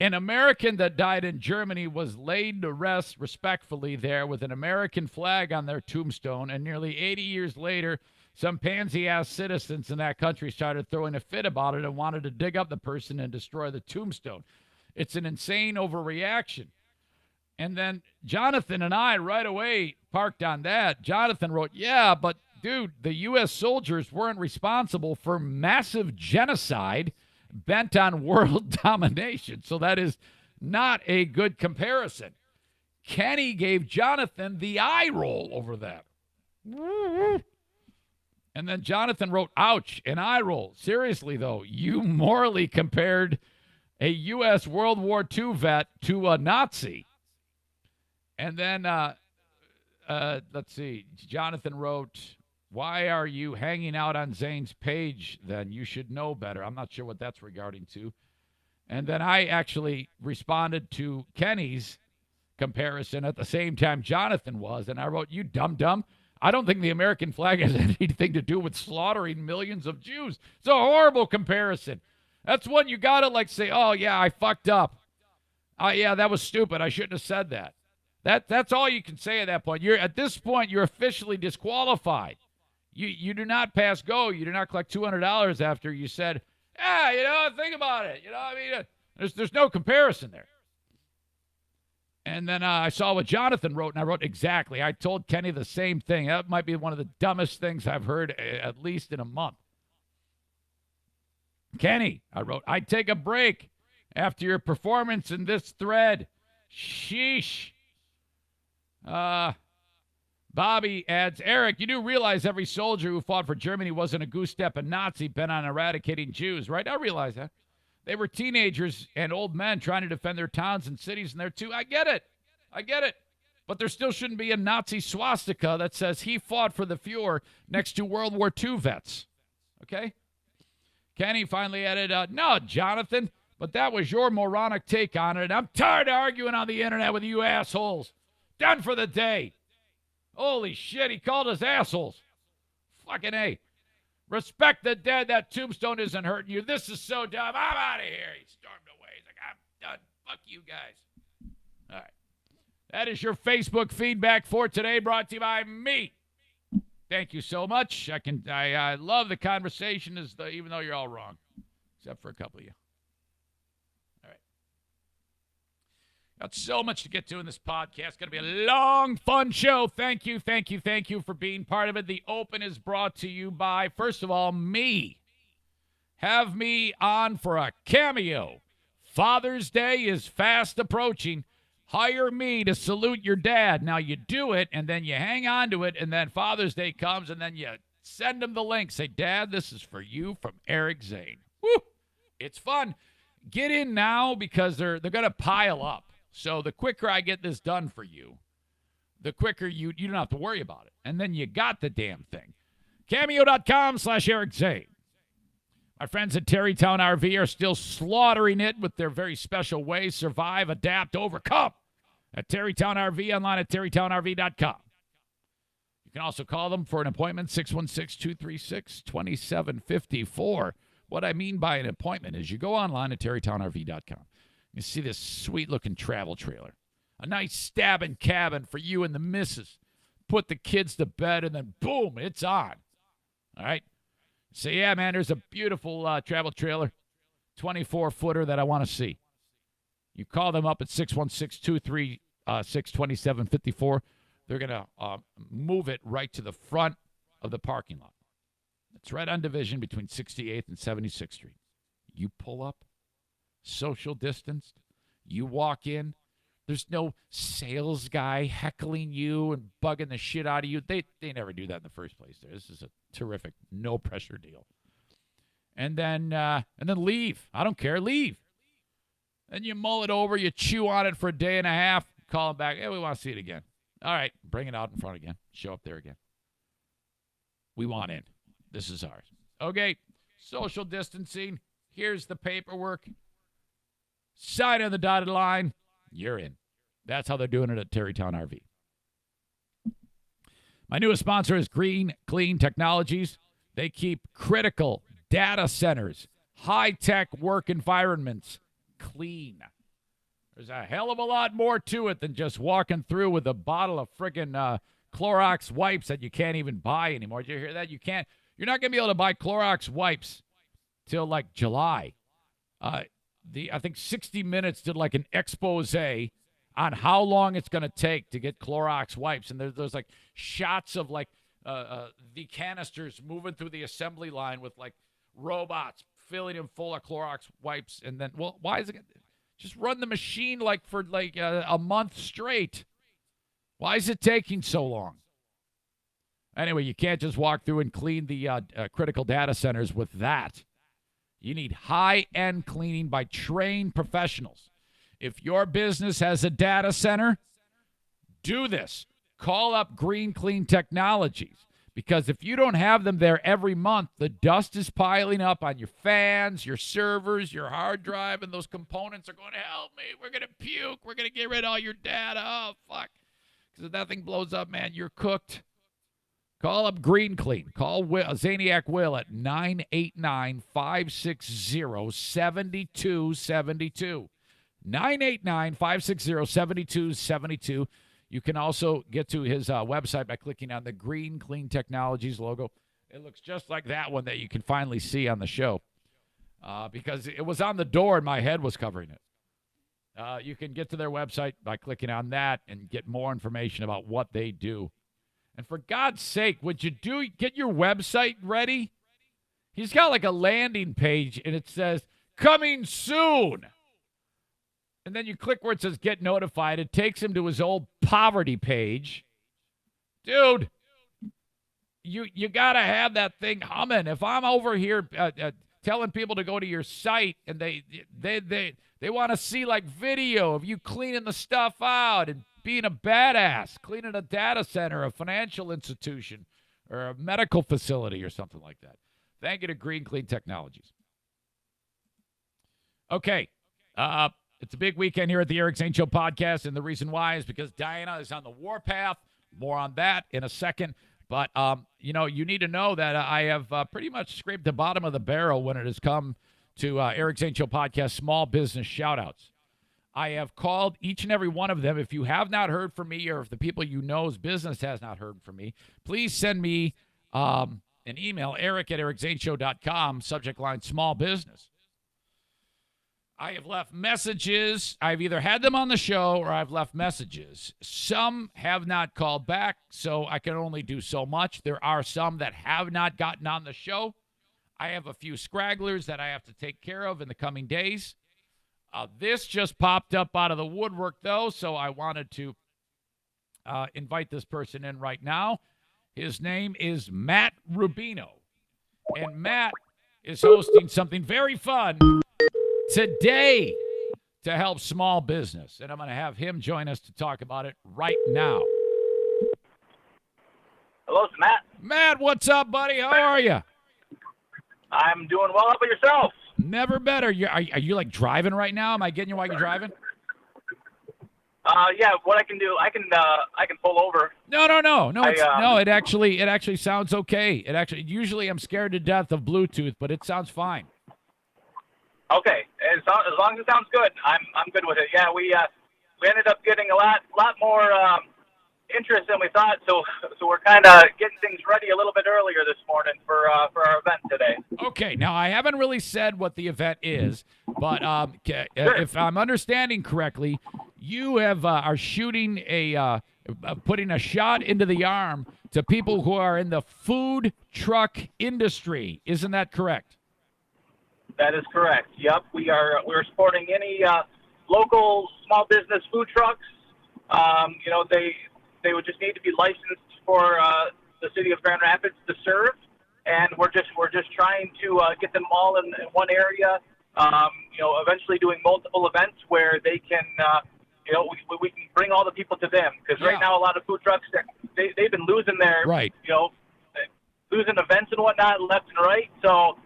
Speaker 1: An American that died in Germany was laid to rest respectfully there with an American flag on their tombstone, and nearly 80 years later, some pansy-ass citizens in that country started throwing a fit about it and wanted to dig up the person and destroy the tombstone. It's an insane overreaction. And then Jonathan and I right away parked on that. Jonathan wrote, yeah, but dude, the U.S. soldiers weren't responsible for massive genocide bent on world domination. So that is not a good comparison. Kenny gave Jonathan the eye roll over that. And then Jonathan wrote, ouch, an eye roll. Seriously, though, you morally compared a U.S. World War II vet to a Nazi. And then, let's see, Jonathan wrote, why are you hanging out on Zane's page then? You should know better. I'm not sure what that's regarding to. And then I actually responded to Kenny's comparison at the same time Jonathan was, and I wrote, you dum-dum. I don't think the American flag has anything to do with slaughtering millions of Jews. It's a horrible comparison. That's one you got to like say, oh, yeah, I fucked up. Yeah, that was stupid. I shouldn't have said that. That's all you can say at that point. At this point, you're officially disqualified. You do not pass go. You do not collect $200 after you said, think about it. There's no comparison there. And then I saw what Jonathan wrote, and I wrote, exactly. I told Kenny the same thing. That might be one of the dumbest things I've heard, at least in a month. Kenny, I wrote, I'd take a break after your performance in this thread. Sheesh. Bobby adds, Eric, you do realize every soldier who fought for Germany wasn't a goose-stepping Nazi bent on eradicating Jews, right? I realize that. They were teenagers and old men trying to defend their towns and cities in there too. I get it. But there still shouldn't be a Nazi swastika that says he fought for the Fuhrer next to World War II vets. Okay? Kenny finally added, no, Jonathan, but that was your moronic take on it. I'm tired of arguing on the internet with you assholes. Done for the day. Holy shit, he called us assholes. Fucking A. Respect the dead. That tombstone isn't hurting you. This is so dumb. I'm out of here. He stormed away. He's like, I'm done. Fuck you guys. All right. That is your Facebook feedback for today, brought to you by me. Thank you so much. I love the conversation, even though you're all wrong, except for a couple of you. All right. Got so much to get to in this podcast. Going to be a long, fun show. Thank you for being part of it. The Open is brought to you by, first of all, me. Have me on for a cameo. Father's Day is fast approaching. Hire me to salute your dad. Now, you do it, and then you hang on to it, and then Father's Day comes, and then you send him the link. Say, Dad, this is for you from Eric Zane. Woo! It's fun. Get in now because they're going to pile up. So the quicker I get this done for you, the quicker you don't have to worry about it. And then you got the damn thing. Cameo.com/Eric Zane. My friends at Tarrytown RV are still slaughtering it with their very special way. Survive, adapt, overcome. At Tarrytown RV, online at tarrytownrv.com. You can also call them for an appointment, 616-236-2754. What I mean by an appointment is you go online at tarrytownrv.com. You see this sweet-looking travel trailer. A nice stabbing cabin for you and the missus. Put the kids to bed, and then boom, it's on. All right? Say, yeah, man, there's a beautiful travel trailer, 24-footer that I want to see. You call them up at 616-236-2754. They're going to move it right to the front of the parking lot. It's right on Division between 68th and 76th Street. You pull up, social distanced. You walk in. There's no sales guy heckling you and bugging the shit out of you. They never do that in the first place. This is a terrific no-pressure deal. And then leave. I don't care. Leave. Then you mull it over. You chew on it for a day and a half. Call them back. Hey, we want to see it again. All right. Bring it out in front again. Show up there again. We want in. This is ours. Okay. Social distancing. Here's the paperwork. Sign on the dotted line. You're in. That's how they're doing it at Tarrytown RV. My newest sponsor is Green Clean Technologies. They keep critical data centers, high-tech work environments clean. There's a hell of a lot more to it than just walking through with a bottle of friggin' Clorox wipes that you can't even buy anymore. Did you hear that? You're not going to be able to buy Clorox wipes till like July. I think 60 Minutes did like an expose on how long it's going to take to get Clorox wipes. And there's like shots of like the canisters moving through the assembly line with like robots filling them full of Clorox wipes. And then, well, why is it? Just run the machine like for like a month straight. Why is it taking so long? Anyway, you can't just walk through and clean the critical data centers with that. You need high-end cleaning by trained professionals. If your business has a data center, do this. Call up Green Clean Technologies, because if you don't have them there every month, the dust is piling up on your fans, your servers, your hard drive, and those components are going to help me. We're going to puke. We're going to get rid of all your data. Oh, fuck. Because if that thing blows up, man, you're cooked. Call up Green Clean. Call Zaniac Will at 989-560-7272. 989-560-7272. You can also get to his website by clicking on the Green Clean Technologies logo. It looks just like that one that you can finally see on the show because it was on the door and my head was covering it. You can get to their website by clicking on that and get more information about what they do. And for God's sake, would you get your website ready? He's got like a landing page, and it says, coming soon. And then you click where it says get notified. It takes him to his old poverty page. Dude, you got to have that thing humming. If I'm over here telling people to go to your site, and they want to see like video of you cleaning the stuff out and being a badass, cleaning a data center, a financial institution, or a medical facility or something like that. Thank you to Green Clean Technologies. Okay. It's a big weekend here at the Eric Zane Show podcast, and the reason why is because Diana is on the warpath. More on that in a second. But, you need to know that I have pretty much scraped the bottom of the barrel when it has come to Eric Zane Show podcast small business shout-outs. I have called each and every one of them. If you have not heard from me, or if the people you know's business has not heard from me, please send me an email, eric@ericzaneshow.com, subject line small business. I have left messages. I've either had them on the show or I've left messages. Some have not called back, so I can only do so much. There are some that have not gotten on the show. I have a few scragglers that I have to take care of in the coming days. This just popped up out of the woodwork, though, so I wanted to invite this person in right now. His name is Matt Rubino, and Matt is hosting something very fun today to help small business, and I'm going to have him join us to talk about it right now.
Speaker 5: Hello, it's Matt.
Speaker 1: Matt, what's up, buddy? How are you?
Speaker 5: I'm doing well. How about yourself?
Speaker 1: Never better. Are you like driving right now? Am I getting you while you're driving?
Speaker 5: Yeah. What I can do, I can pull over.
Speaker 1: No. It actually sounds okay. Usually I'm scared to death of Bluetooth, but it sounds fine.
Speaker 5: Okay, as long as it sounds good, I'm good with it. Yeah, we ended up getting a lot more interest than we thought, so we're kind of getting things ready a little bit earlier this morning for our event today.
Speaker 1: Okay, now I haven't really said what the event is, but
Speaker 5: Sure.
Speaker 1: If I'm understanding correctly, you are shooting putting a shot into the arm to people who are in the food truck industry. Isn't that correct?
Speaker 5: That is correct. Yep, we're supporting any local small business food trucks. They would just need to be licensed for the city of Grand Rapids to serve, and we're just trying to get them all in one area. Eventually doing multiple events where they can, we can bring all the people to them, because right now a lot of food trucks they've been losing their losing events and whatnot left and right. So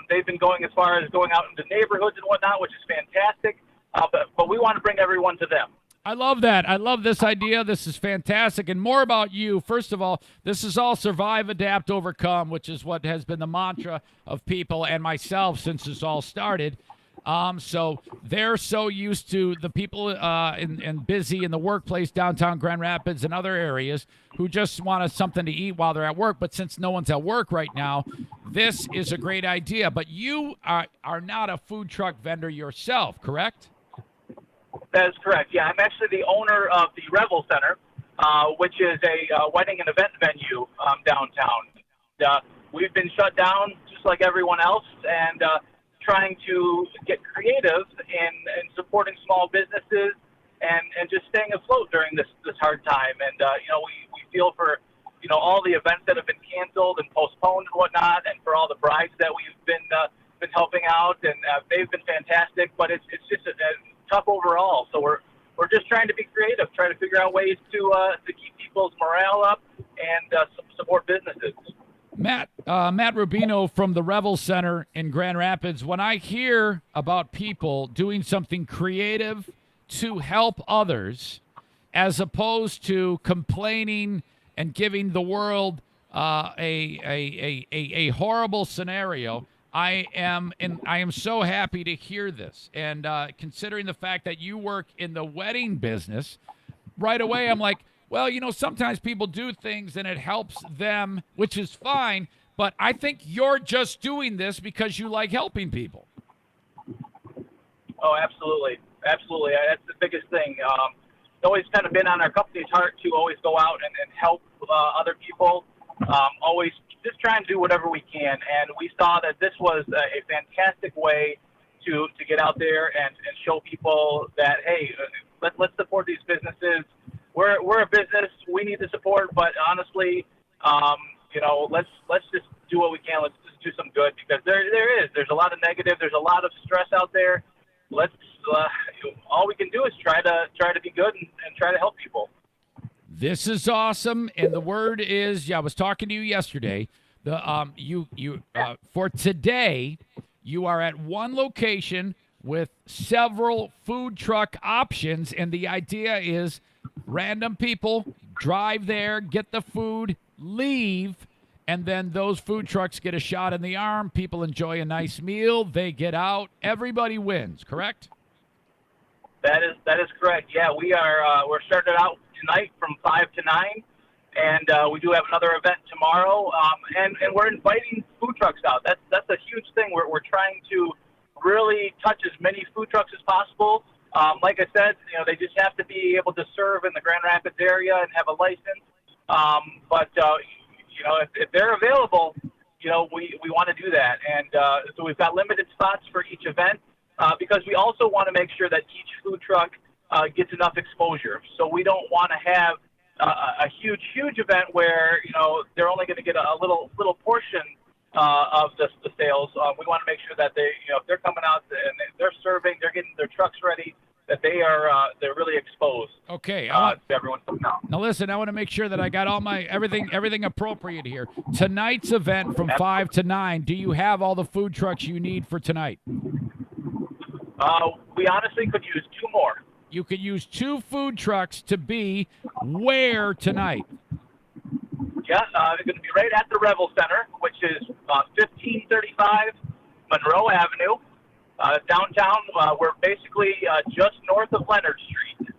Speaker 5: they've been going as far as going out into neighborhoods and whatnot, which is fantastic. But we want to bring everyone to them.
Speaker 1: I love that. I love this idea. This is fantastic. And more about you. First of all, this is all survive, adapt, overcome, which is what has been the mantra of people and myself since this all started. So they're so used to the people and busy in the workplace, downtown Grand Rapids and other areas, who just want something to eat while they're at work. But since no one's at work right now, this is a great idea. But you are not a food truck vendor yourself, correct?
Speaker 5: That is correct. Yeah, I'm actually the owner of the Revel Center, which is a wedding and event venue downtown. We've been shut down just like everyone else, and trying to get creative in supporting small businesses and just staying afloat during this hard time. And we feel for all the events that have been canceled and postponed and whatnot, and for all the brides that we've been helping out, and they've been fantastic. But it's just a tough overall. So we're just trying to be creative, trying to figure out ways to keep people's morale up and support businesses.
Speaker 1: Matt Rubino from the Revel Center in Grand Rapids. When I hear about people doing something creative to help others, as opposed to complaining and giving the world a horrible scenario, I am so happy to hear this. And considering the fact that you work in the wedding business, right away I'm like, well, sometimes people do things and it helps them, which is fine, but I think you're just doing this because you like helping people.
Speaker 5: Oh, absolutely. Absolutely. That's the biggest thing. It's always kind of been on our company's heart to always go out and help other people, always just try and do whatever we can. And we saw that this was a fantastic way to get out there and show people that, hey, let's support these businesses. We're a business. We need the support, but honestly, let's just do what we can. Let's just do some good, because there's a lot of negative. There's a lot of stress out there. All we can do is try to be good and try to help people.
Speaker 1: This is awesome, and the word is, I was talking to you yesterday. For today, you are at one location with several food truck options, and the idea is random people drive there, get the food, leave, and then those food trucks get a shot in the arm. People enjoy a nice meal. They get out. Everybody wins, correct?
Speaker 5: That is correct. Yeah, we're started out tonight from 5 to 9, and we do have another event tomorrow. And we're inviting food trucks out. That's a huge thing. We're trying to really touch as many food trucks as possible. Like I said, they just have to be able to serve in the Grand Rapids area and have a license. But if they're available, we want to do that. And so we've got limited spots for each event because we also want to make sure that each food truck gets enough exposure. So we don't want to have a huge event where, they're only going to get a little portion of the sales. We want to make sure that if they're coming out and they're serving, they're getting their trucks ready, that they're really exposed.
Speaker 1: Okay.
Speaker 5: To everyone coming out.
Speaker 1: Now listen, I want to make sure that I got all my everything appropriate here. Tonight's event from 5 to 9. Do you have all the food trucks you need for tonight?
Speaker 5: We honestly could use 2 more.
Speaker 1: You could use 2 food trucks to be where tonight?
Speaker 5: Yeah, they're going to be right at the Revel Center, which is 1535 Monroe Avenue, downtown. We're basically just north of Leonard Street.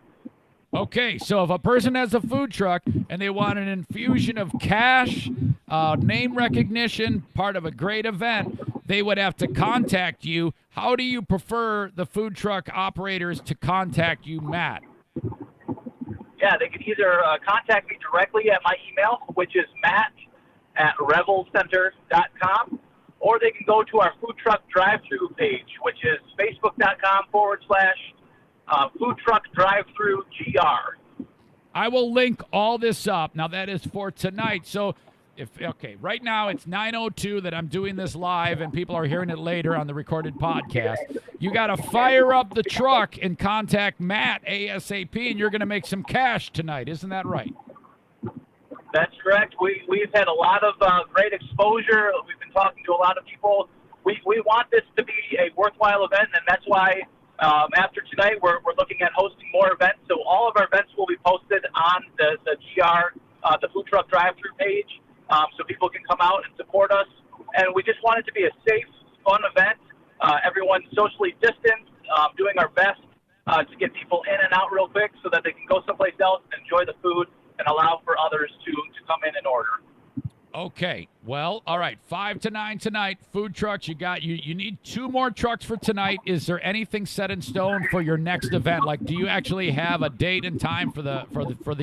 Speaker 1: Okay, so if a person has a food truck and they want an infusion of cash, name recognition, part of a great event, they would have to contact you. How do you prefer the food truck operators to contact you, Matt?
Speaker 5: Yeah, they can either contact me directly at my email, which is matt@revelcenter.com, or they can go to our food truck drive-through page, which is facebook.com/food truck drive-through GR.
Speaker 1: I will link all this up. Now, that is for tonight. So, right now it's 9:02 that I'm doing this live, and people are hearing it later on the recorded podcast. You got to fire up the truck and contact Matt ASAP, and you're going to make some cash tonight. Isn't that right?
Speaker 5: That's correct. We've had a lot of great exposure. We've been talking to a lot of people. We want this to be a worthwhile event, and that's why after tonight we're looking at hosting more events. So all of our events will be posted on the GR, the food truck drive-through page. So people can come out and support us. And we just want it to be a safe, fun event. Everyone's socially distanced, doing our best to get people in and out real quick so that they can go someplace else and enjoy the food and allow for others to come in and order.
Speaker 1: Okay. Well, all right. 5 to 9 tonight. Food trucks. You need 2 more trucks for tonight. Is there anything set in stone for your next event? Like, do you actually have a date and time for the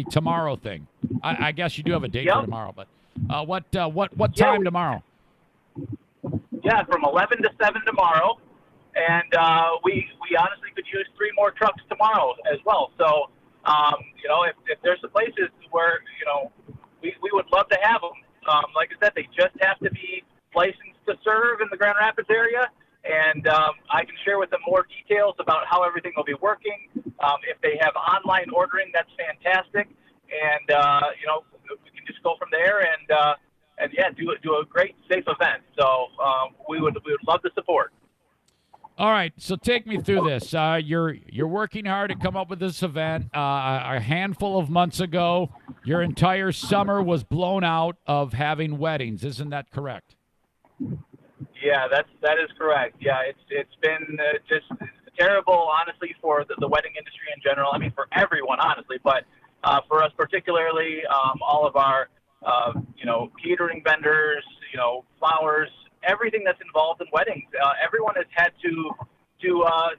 Speaker 1: tomorrow thing? I guess you do have a date for tomorrow, but what time tomorrow?
Speaker 5: Yeah, from 11 to 7 tomorrow, and we honestly could use 3 more trucks tomorrow as well. So, if there's some places where we would love to have them. Like I said, they just have to be licensed to serve in the Grand Rapids area, and I can share with them more details about how everything will be working. If they have online ordering, that's fantastic, and we can just go from there and do a great, safe event. So we would love the support.
Speaker 1: All right, so take me through this. You're working hard to come up with this event. A handful of months ago, your entire summer was blown out of having weddings. Isn't that correct?
Speaker 5: Yeah, that is correct. Yeah, it's been just terrible, honestly, for the wedding industry in general. I mean, for everyone, honestly, but for us particularly, all of our catering vendors, flowers, everything that's involved in weddings. Everyone has had to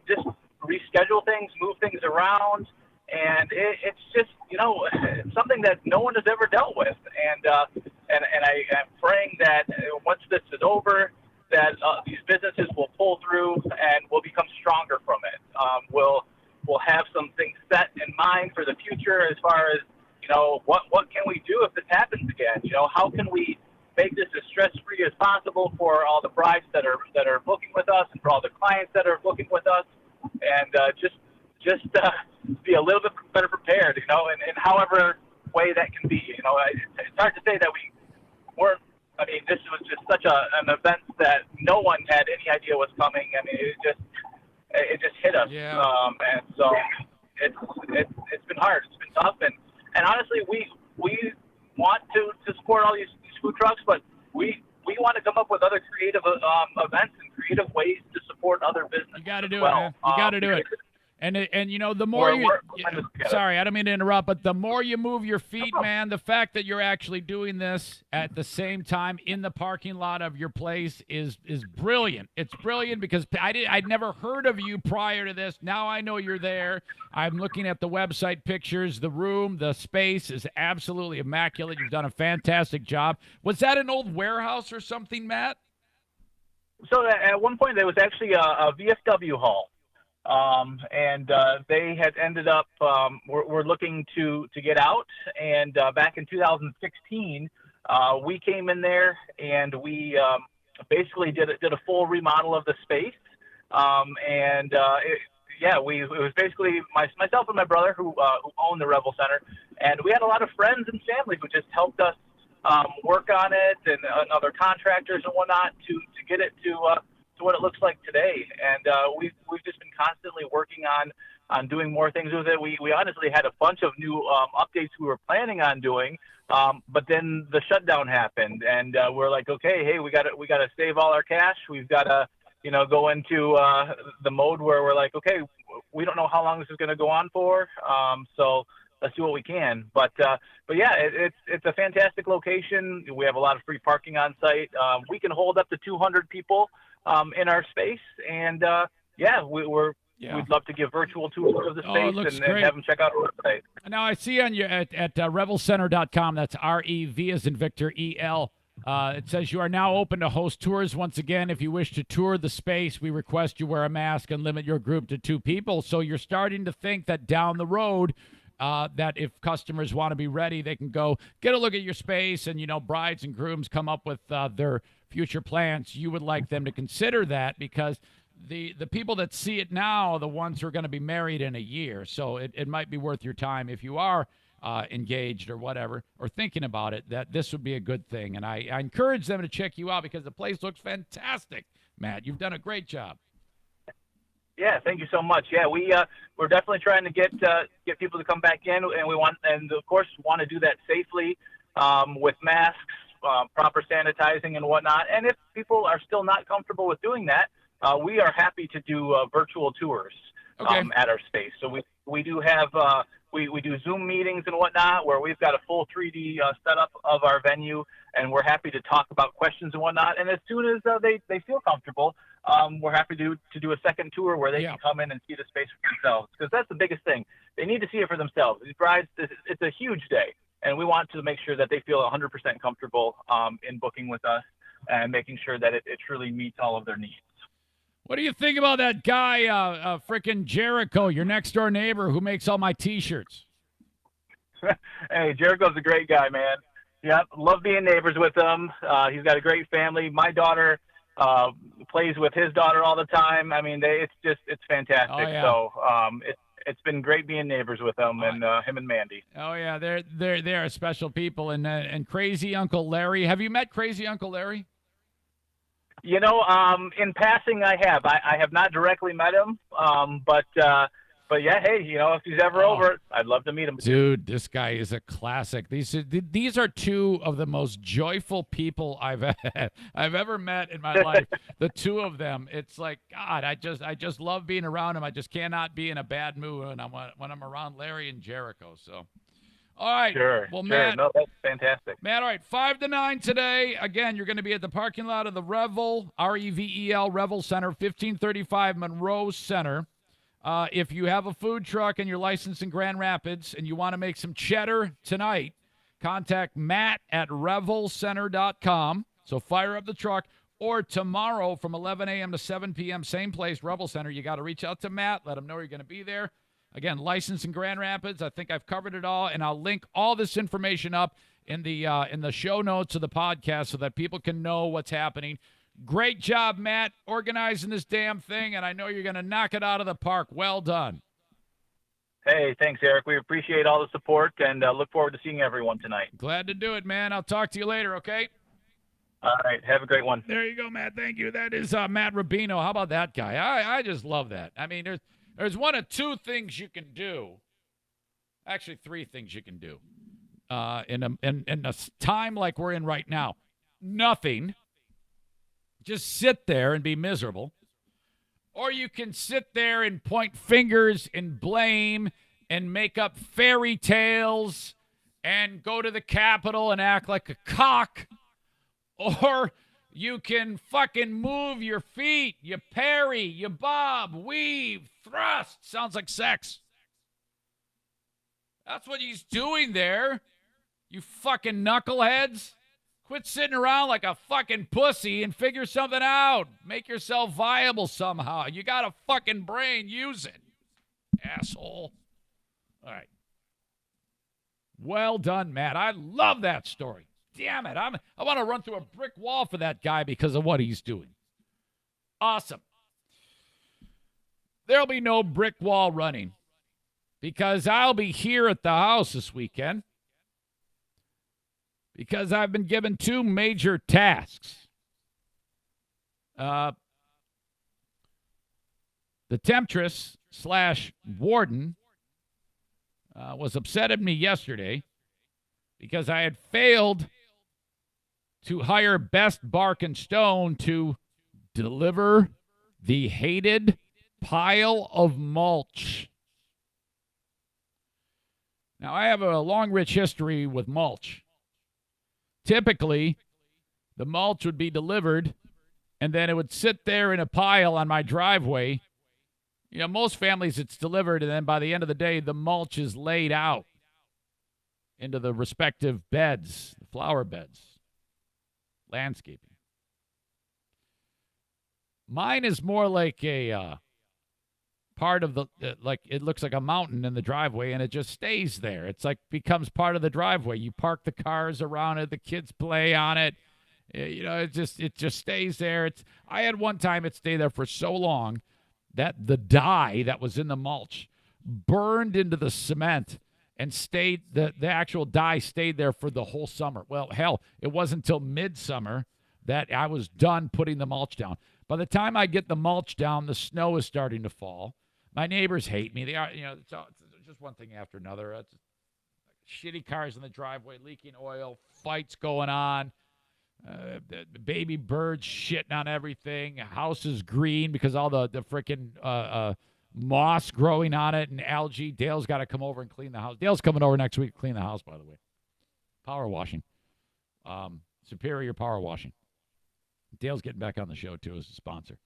Speaker 5: just reschedule things, move things around, and it's just it's something that no one has ever dealt with. And I am praying that once this is over, that these businesses will pull through and will become stronger from it. We'll have some things set in mind for the future as far as what can we do if this happens again? How can we make this as stress-free as possible for all the brides that are booking with us and for all the clients that are booking with us, and just be a little bit better prepared, in however way that can be. It's hard to say that we weren't. I mean, this was just such an event that no one had any idea was coming. I mean, it just hit us.
Speaker 1: Yeah.
Speaker 5: And so it's been hard. It's been tough, and honestly, we want to support all these food trucks, but we want to come up with other creative events and creative ways to support other businesses.
Speaker 1: You got to do
Speaker 5: well.
Speaker 1: it, man. You got to do it. And you know, the more
Speaker 5: We're
Speaker 1: sorry, I don't mean to interrupt, but the more you move your feet, man, the fact that you're actually doing this at the same time in the parking lot of your place is brilliant. It's brilliant because I'd never heard of you prior to this. Now I know you're there. I'm looking at the website pictures. The room, the space is absolutely immaculate. You've done a fantastic job. Was that an old warehouse or something, Matt?
Speaker 5: So at one point there was actually a VFW hall. And they had ended up, we're looking to get out. And back in 2016, we came in there and we basically did a full remodel of the space. It was basically myself and my brother who owned the Revel Center. And we had a lot of friends and family who just helped us work on it, and other contractors and whatnot to get it to what it looks like today. And we've just been constantly working on doing more things with it. We honestly had a bunch of new updates we were planning on doing, but then the shutdown happened, and we're like, okay, hey, we got to save all our cash. We've got to go into the mode where we're like, okay, we don't know how long this is going to go on for, so let's do what we can. But yeah, it's a fantastic location. We have a lot of free parking on site. We can hold up to 200 people in our space, and we'd love to give virtual tours of the space and have them check out our website.
Speaker 1: Now I see on your at revelcenter.com, that's REV as in Victor EL. It says you are now open to host tours once again. If you wish to tour the space, we request you wear a mask and limit your group to 2 people. So you're starting to think that down the road, that if customers want to be ready, they can go get a look at your space, and brides and grooms come up with their future plans. You would like them to consider that, because the people that see it now are the ones who are going to be married in a year. So it might be worth your time if you are engaged or whatever, or thinking about it, that this would be a good thing. And I encourage them to check you out, because the place looks fantastic. Matt, you've done a great job.
Speaker 5: Yeah, thank you so much. Yeah, we're definitely trying to get people to come back in, and of course want to do that safely, with masks, proper sanitizing and whatnot. And if people are still not comfortable with doing that, we are happy to do virtual tours at our space. So we do have we do Zoom meetings and whatnot, where we've got a full 3D setup of our venue, and we're happy to talk about questions and whatnot. And as soon as they feel comfortable, we're happy to do a second tour where they can come in and see the space for themselves, because that's the biggest thing. They need to see it for themselves. These brides, it's a huge day, and we want to make sure that they feel 100% comfortable in booking with us and making sure that it truly meets all of their needs.
Speaker 1: What do you think about that guy, frickin' Jericho, your next door neighbor who makes all my T-shirts?
Speaker 5: Hey, Jericho's a great guy, man. Yeah, love being neighbors with him. He's got a great family. My daughter plays with his daughter all the time. I mean, it's fantastic. Oh, yeah. So it's been great being neighbors with them, and him and Mandy.
Speaker 1: Oh yeah, they're special people. And Crazy Uncle Larry. Have you met Crazy Uncle Larry?
Speaker 5: In passing, I have. I have not directly met him, but yeah, hey, if he's ever over, I'd love to meet him.
Speaker 1: Dude, this guy is a classic. These are 2 of the most joyful people I've ever met in my life. The 2 of them, it's like, God, I just love being around him. I just cannot be in a bad mood when I'm around Larry and Jericho. So, all right.
Speaker 5: Sure.
Speaker 1: Well,
Speaker 5: sure.
Speaker 1: Matt,
Speaker 5: no, that's fantastic.
Speaker 1: Matt, all right, 5 to 9 today. Again, you're going to be at the parking lot of the Revel, REVEL, Revel Center, 1535 Monroe Center. If you have a food truck and you're licensed in Grand Rapids and you want to make some cheddar tonight, contact Matt at revelcenter.com. So fire up the truck. Or tomorrow from 11 a.m. to 7 p.m., same place, Revel Center. You got to reach out to Matt. Let him know you're going to be there. Again, licensed in Grand Rapids. I think I've covered it all, and I'll link all this information up in the show notes of the podcast so that people can know what's happening. Great job, Matt, organizing this damn thing, and I know you're going to knock it out of the park. Well done.
Speaker 5: Hey, thanks, Eric. We appreciate all the support, and look forward to seeing everyone tonight.
Speaker 1: Glad to do it, man. I'll talk to you later, okay?
Speaker 5: All right. Have a great one.
Speaker 1: There you go, Matt. Thank you. That is Matt Rubino. How about that guy? I just love that. I mean, there's 1 of 2 things you can do. Actually, 3 things you can do in a time like we're in right now. Nothing. Just sit there and be miserable. Or you can sit there and point fingers and blame and make up fairy tales and go to the Capitol and act like a cock. Or you can fucking move your feet. You parry, you bob, weave, thrust. Sounds like sex. That's what he's doing there. You fucking knuckleheads. Quit sitting around like a fucking pussy and figure something out. Make yourself viable somehow. You got a fucking brain. Use it. Asshole. All right. Well done, Matt. I love that story. Damn it. I want to run through a brick wall for that guy because of what he's doing. Awesome. There'll be no brick wall running because I'll be here at the house this weekend because I've been given two major tasks. The temptress / warden was upset at me yesterday because I had failed to hire Best Bark and Stone to deliver the hated pile of mulch. Now, I have a long, rich history with mulch. Typically, the mulch would be delivered, and then it would sit there in a pile on my driveway. You know, most families, it's delivered, and then by the end of the day, the mulch is laid out into the respective beds, the flower beds, landscaping. Mine is more like a part of the, like it looks like a mountain in the driveway, and it just stays there. It's like becomes part of the driveway. You park the cars around it, the kids play on it. You know, it just stays there. I had one time it stayed there for so long that the dye that was in the mulch burned into the cement and stayed, the actual dye stayed there for the whole summer. Well, hell, it wasn't until midsummer that I was done putting the mulch down. By the time I get the mulch down, the snow is starting to fall. My neighbors hate me. They are, you know, it's just one thing after another. It's shitty cars in the driveway, leaking oil, fights going on. The baby birds shitting on everything. House is green because all the freaking moss growing on it and algae. Dale's got to come over and clean the house. Dale's coming over next week to clean the house, by the way. Power washing. Superior Power Washing. Dale's getting back on the show, too, as a sponsor.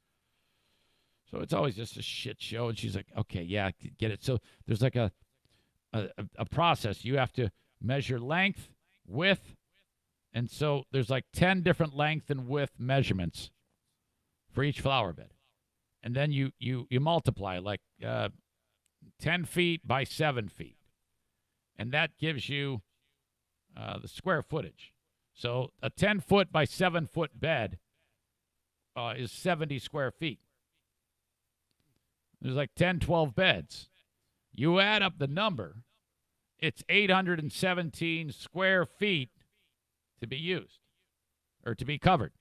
Speaker 1: So it's always just a shit show. And she's like, okay, yeah, get it. So there's like a process. You have to measure length, width, and so there's like 10 different length and width measurements for each flower bed. And then you multiply like 10 feet by 7 feet. And that gives you the square footage. So a 10-foot by 7-foot bed is 70 square feet. There's like 10, 12 beds. You add up the number, it's 817 square feet to be used or to be covered.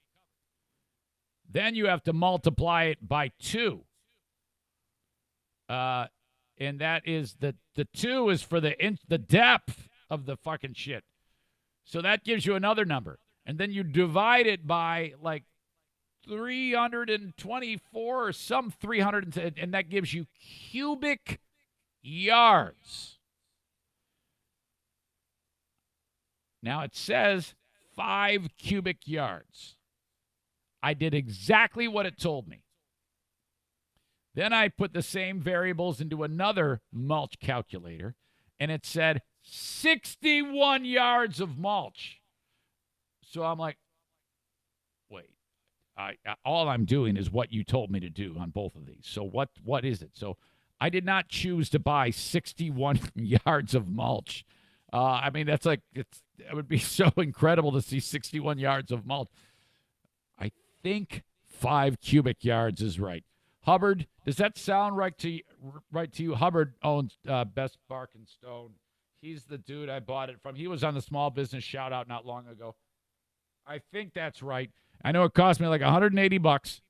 Speaker 1: Then you have to multiply it by 2. And that is the 2 is for the depth of the fucking shit. So that gives you another number. And then you divide it by like 324 or some 300, and that gives you cubic yards. Now it says 5 cubic yards. I did exactly what it told me. Then I put the same variables into another mulch calculator, and it said 61 yards of mulch. So I'm like, wait, all I'm doing is what you told me to do on both of these. So what is it? So I did not choose to buy 61 yards of mulch. I mean, that's like, it would be so incredible to see 61 yards of mulch. I think 5 cubic yards is right. Hubbard, does that sound right to you? Hubbard owns Best Bark and Stone. He's the dude I bought it from. He was on the Small Business Shoutout not long ago. I think that's right. I know it cost me like $180.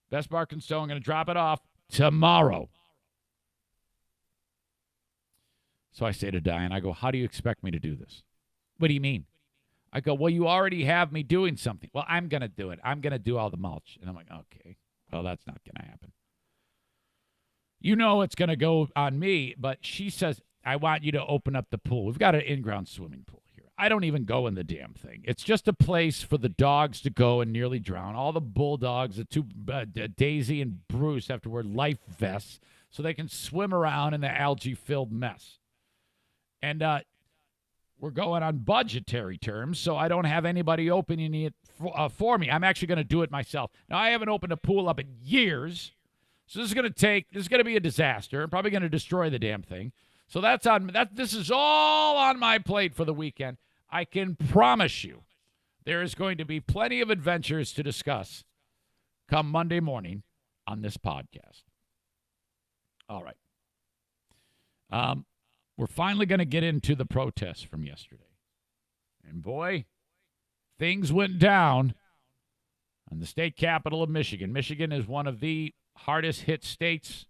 Speaker 1: Best Bark and Stone. I'm going to drop it off tomorrow. So I say to Diane, I go, how do you expect me to do this? What do you mean? I go, well, you already have me doing something. Well, I'm going to do it. I'm going to do all the mulch. And I'm like, okay, Well, that's not going to happen. You know it's going to go on me, but she says, I want you to open up the pool. We've got an in-ground swimming pool here. I don't even go in the damn thing. It's just a place for the dogs to go and nearly drown. All the bulldogs, the two, Daisy and Bruce, have to wear life vests so they can swim around in the algae-filled mess. And we're going on budgetary terms, so I don't have anybody opening it for me. I'm actually going to do it myself. Now, I haven't opened a pool up in years, so this is going to be a disaster. I'm probably going to destroy the damn thing. So this is all on my plate for the weekend. I can promise you there is going to be plenty of adventures to discuss come Monday morning on this podcast. All right. We're finally going to get into the protests from yesterday. And boy, things went down on the state capital of Michigan. Michigan is one of the hardest hit states.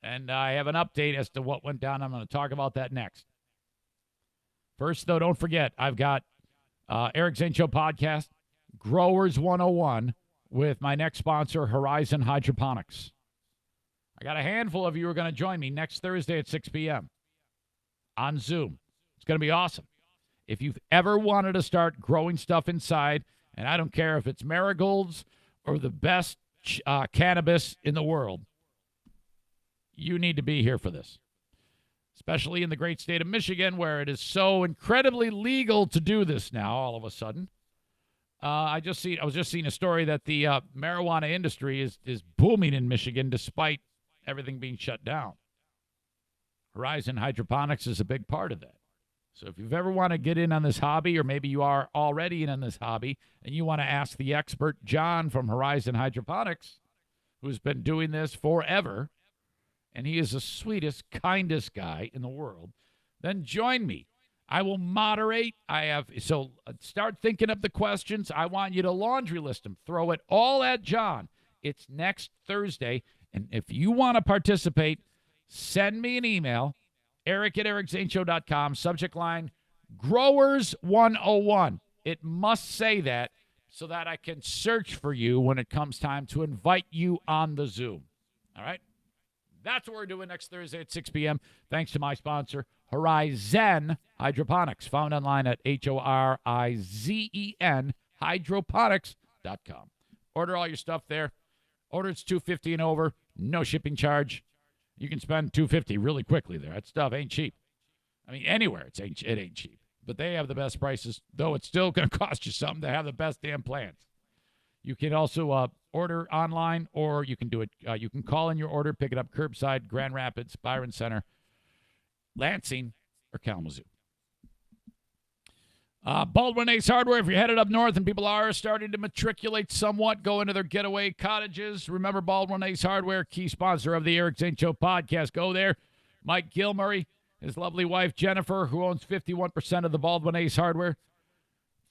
Speaker 1: And I have an update as to what went down. I'm going to talk about that next. First, though, don't forget, I've got Eric Zane Show podcast, Growers 101, with my next sponsor, Horizon Hydroponics. I got a handful of you who are going to join me next Thursday at 6 p.m. on Zoom. It's going to be awesome. If you've ever wanted to start growing stuff inside, and I don't care if it's marigolds or the best cannabis in the world, you need to be here for this, especially in the great state of Michigan, where it is so incredibly legal to do this now all of a sudden. I was just seeing a story that the marijuana industry is booming in Michigan despite everything being shut down. Horizon Hydroponics is a big part of that. So if you've ever want to get in on this hobby, or maybe you are already in on this hobby, and you want to ask the expert John from Horizon Hydroponics, who's been doing this forever, and he is the sweetest, kindest guy in the world, then join me. I will moderate. So start thinking up the questions. I want you to laundry list them. Throw it all at John. It's next Thursday. And if you want to participate, send me an email, eric@ericzaneshow.com, subject line, Growers 101. It must say that so that I can search for you when it comes time to invite you on the Zoom. All right? That's what we're doing next Thursday at 6 p.m. Thanks to my sponsor, Horizon Hydroponics, found online at HORIZEN hydroponics.com. Order all your stuff there. Order it's $250 and over, no shipping charge. You can spend $250 really quickly there. That stuff ain't cheap. I mean, anywhere it ain't cheap. But they have the best prices, though it's still going to cost you something to have the best damn plants. You can also order online, or you can do it. You can call in your order, pick it up curbside, Grand Rapids, Byron Center, Lansing, or Kalamazoo. Baldwin Ace Hardware, if you're headed up north and people are starting to matriculate somewhat, go into their getaway cottages. Remember, Baldwin Ace Hardware, key sponsor of the Eric Zane Show podcast. Go there. Mike Gilmurray, his lovely wife Jennifer, who owns 51% of the Baldwin Ace Hardware.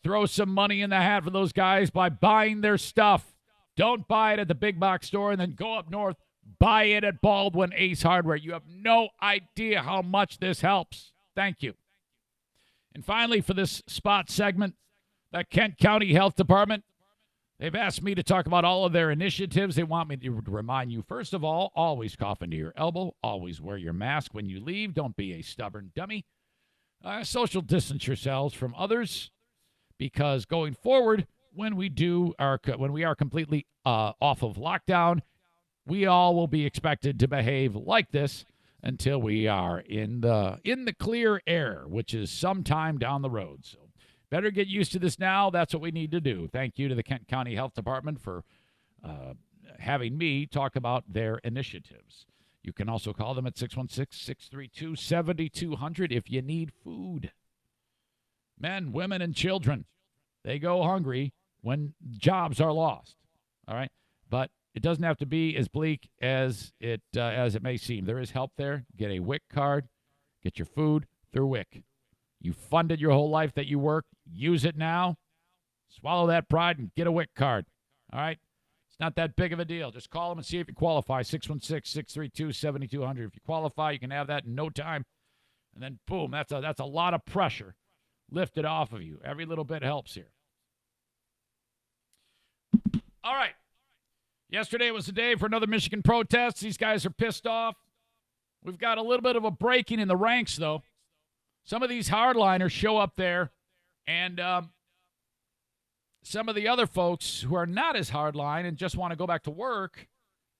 Speaker 1: Throw some money in the hat for those guys by buying their stuff. Don't buy it at the big box store and then go up north. Buy it at Baldwin Ace Hardware. You have no idea how much this helps. Thank you. And finally, for this spot segment, the Kent County Health Department, they've asked me to talk about all of their initiatives. They want me to remind you, first of all, always cough into your elbow. Always wear your mask when you leave. Don't be a stubborn dummy. Social distance yourselves from others, because going forward, when we are completely off of lockdown, we all will be expected to behave like this until we are in the clear air, which is sometime down the road. So better get used to this now. That's what we need to do. Thank you to the Kent County Health Department for having me talk about their initiatives. You can also call them at 616-632-7200 if you need food. Men, women, and children, they go hungry when jobs are lost. All right? But it doesn't have to be as bleak as it may seem. There is help there. Get a WIC card. Get your food through WIC. You funded your whole life that you work. Use it now. Swallow that pride and get a WIC card. All right? It's not that big of a deal. Just call them and see if you qualify. 616-632-7200. If you qualify, you can have that in no time. And then, boom, that's a lot of pressure lifted off of you. Every little bit helps here. All right. Yesterday was the day for another Michigan protest. These guys are pissed off. We've got a little bit of a breaking in the ranks, though. Some of these hardliners show up there, and some of the other folks who are not as hardline and just want to go back to work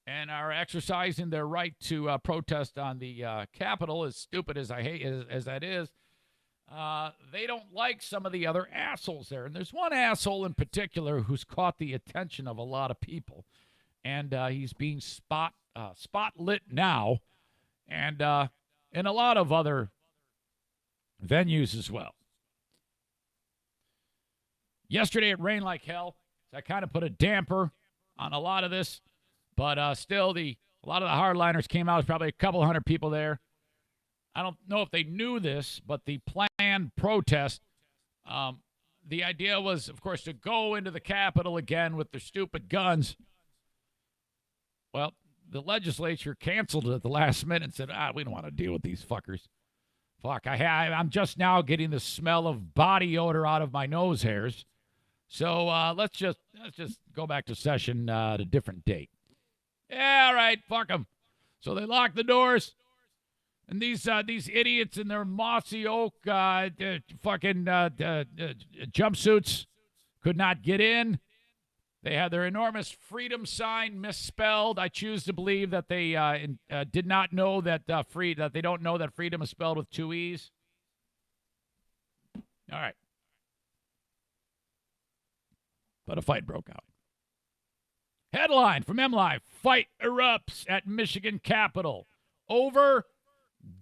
Speaker 1: and are exercising their right to protest on the Capitol, as stupid as I hate as that is, they don't like some of the other assholes there. And there's one asshole in particular who's caught the attention of a lot of people, and he's being spotlit now, and in a lot of other venues as well. Yesterday it rained like hell, so I kind of put a damper on a lot of this, but still a lot of the hardliners came out. There's probably a couple hundred people there. I don't know if they knew this, but the planned protest, the idea was, of course, to go into the Capitol again with their stupid guns. Well, the legislature canceled it at the last minute and said, we don't want to deal with these fuckers. Fuck, I'm just now getting the smell of body odor out of my nose hairs. So let's just go back to session at a different date. Yeah, all right, fuck them. So they locked the doors, and these idiots in their mossy oak jumpsuits could not get in. They had their enormous freedom sign misspelled. I choose to believe that they did not know that that they don't know that freedom is spelled with two E's. All right. But a fight broke out. Headline from MLive: Fight erupts at Michigan Capitol over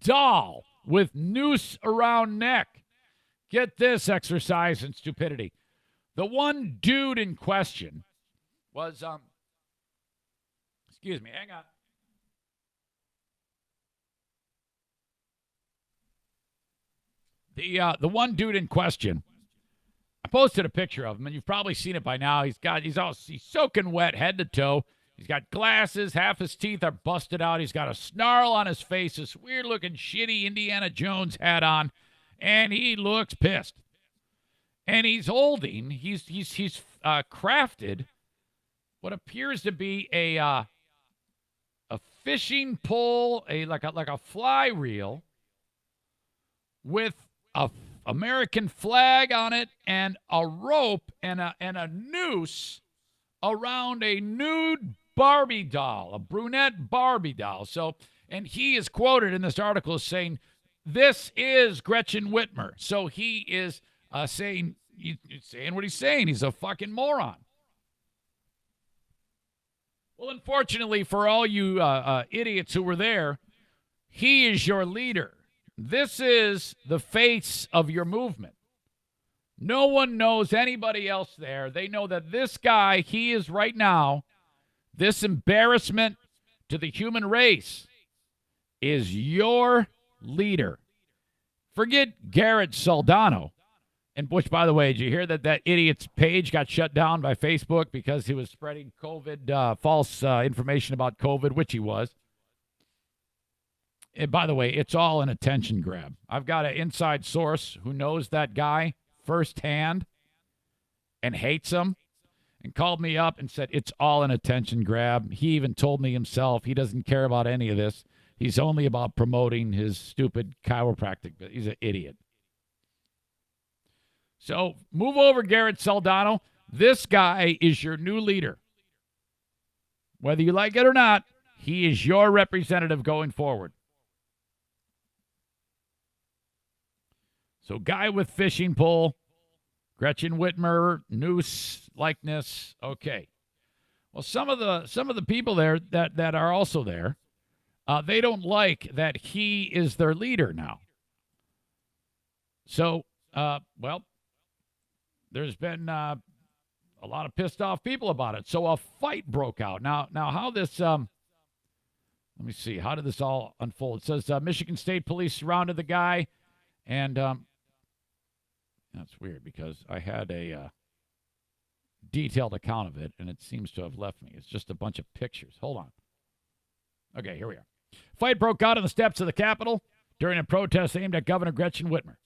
Speaker 1: doll with noose around neck. Get this exercise in stupidity. The one dude in question was, excuse me, hang on. The one dude in question, I posted a picture of him, and you've probably seen it by now. He's soaking wet head to toe. He's got glasses. Half his teeth are busted out. He's got a snarl on his face, this weird-looking, shitty Indiana Jones hat on, and he looks pissed. And he's holding, he's crafted what appears to be a fishing pole, like a fly reel with a American flag on it and a rope and a noose around a nude Barbie doll, a brunette Barbie doll. So, and he is quoted in this article as saying, "This is Gretchen Whitmer." So he is saying what he's saying. He's a fucking moron. Well, unfortunately for all you idiots who were there, he is your leader. This is the face of your movement. No one knows anybody else there. They know that this guy, he is right now, this embarrassment to the human race, is your leader. Forget Garrett Soldano. And which, by the way, did you hear that idiot's page got shut down by Facebook because he was spreading COVID, false information about COVID, which he was. And by the way, it's all an attention grab. I've got an inside source who knows that guy firsthand and hates him and called me up and said it's all an attention grab. He even told me himself he doesn't care about any of this. He's only about promoting his stupid chiropractic. He's an idiot. So move over, Garrett Soldano. This guy is your new leader. Whether you like it or not, he is your representative going forward. So guy with fishing pole, Gretchen Whitmer, noose likeness. Okay. Well, some of the people there that are also there, they don't like that he is their leader now. So, there's been a lot of pissed off people about it. So a fight broke out. Now how this, let me see, how did this all unfold? It says Michigan State Police surrounded the guy, and that's weird because I had a detailed account of it, and it seems to have left me. It's just a bunch of pictures. Hold on. Okay, here we are. Fight broke out on the steps of the Capitol during a protest aimed at Governor Gretchen Whitmer.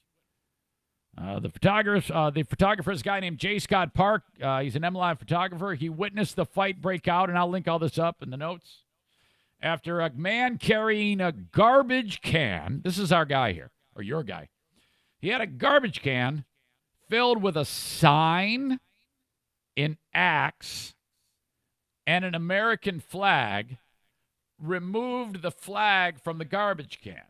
Speaker 1: The photographer is a guy named J. Scott Park. He's an MLive photographer. He witnessed the fight break out, and I'll link all this up in the notes. After a man carrying a garbage can, this is our guy here, or your guy. He had a garbage can filled with a sign, an axe, and an American flag, removed the flag from the garbage can.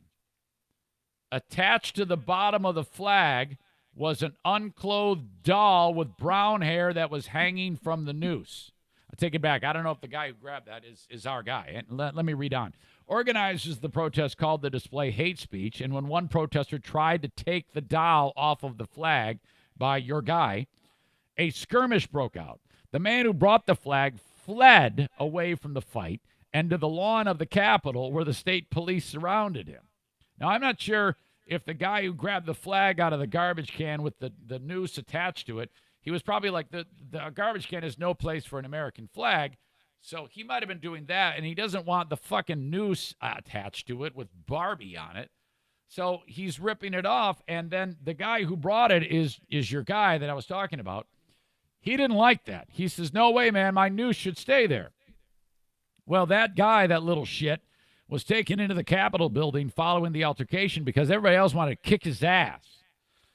Speaker 1: Attached to the bottom of the flag was an unclothed doll with brown hair that was hanging from the noose. I take it back. I don't know if the guy who grabbed that is our guy. And let me read on. Organizers of the protest called the display hate speech, and when one protester tried to take the doll off of the flag by your guy, a skirmish broke out. The man who brought the flag fled away from the fight and to the lawn of the Capitol where the state police surrounded him. Now, I'm not sure if the guy who grabbed the flag out of the garbage can with the noose attached to it, he was probably like, the garbage can is no place for an American flag. So he might have been doing that, and he doesn't want the fucking noose attached to it with Barbie on it. So he's ripping it off, and then the guy who brought it is your guy that I was talking about. He didn't like that. He says, no way, man, my noose should stay there. Well, that guy, that little shit, was taken into the Capitol building following the altercation because everybody else wanted to kick his ass.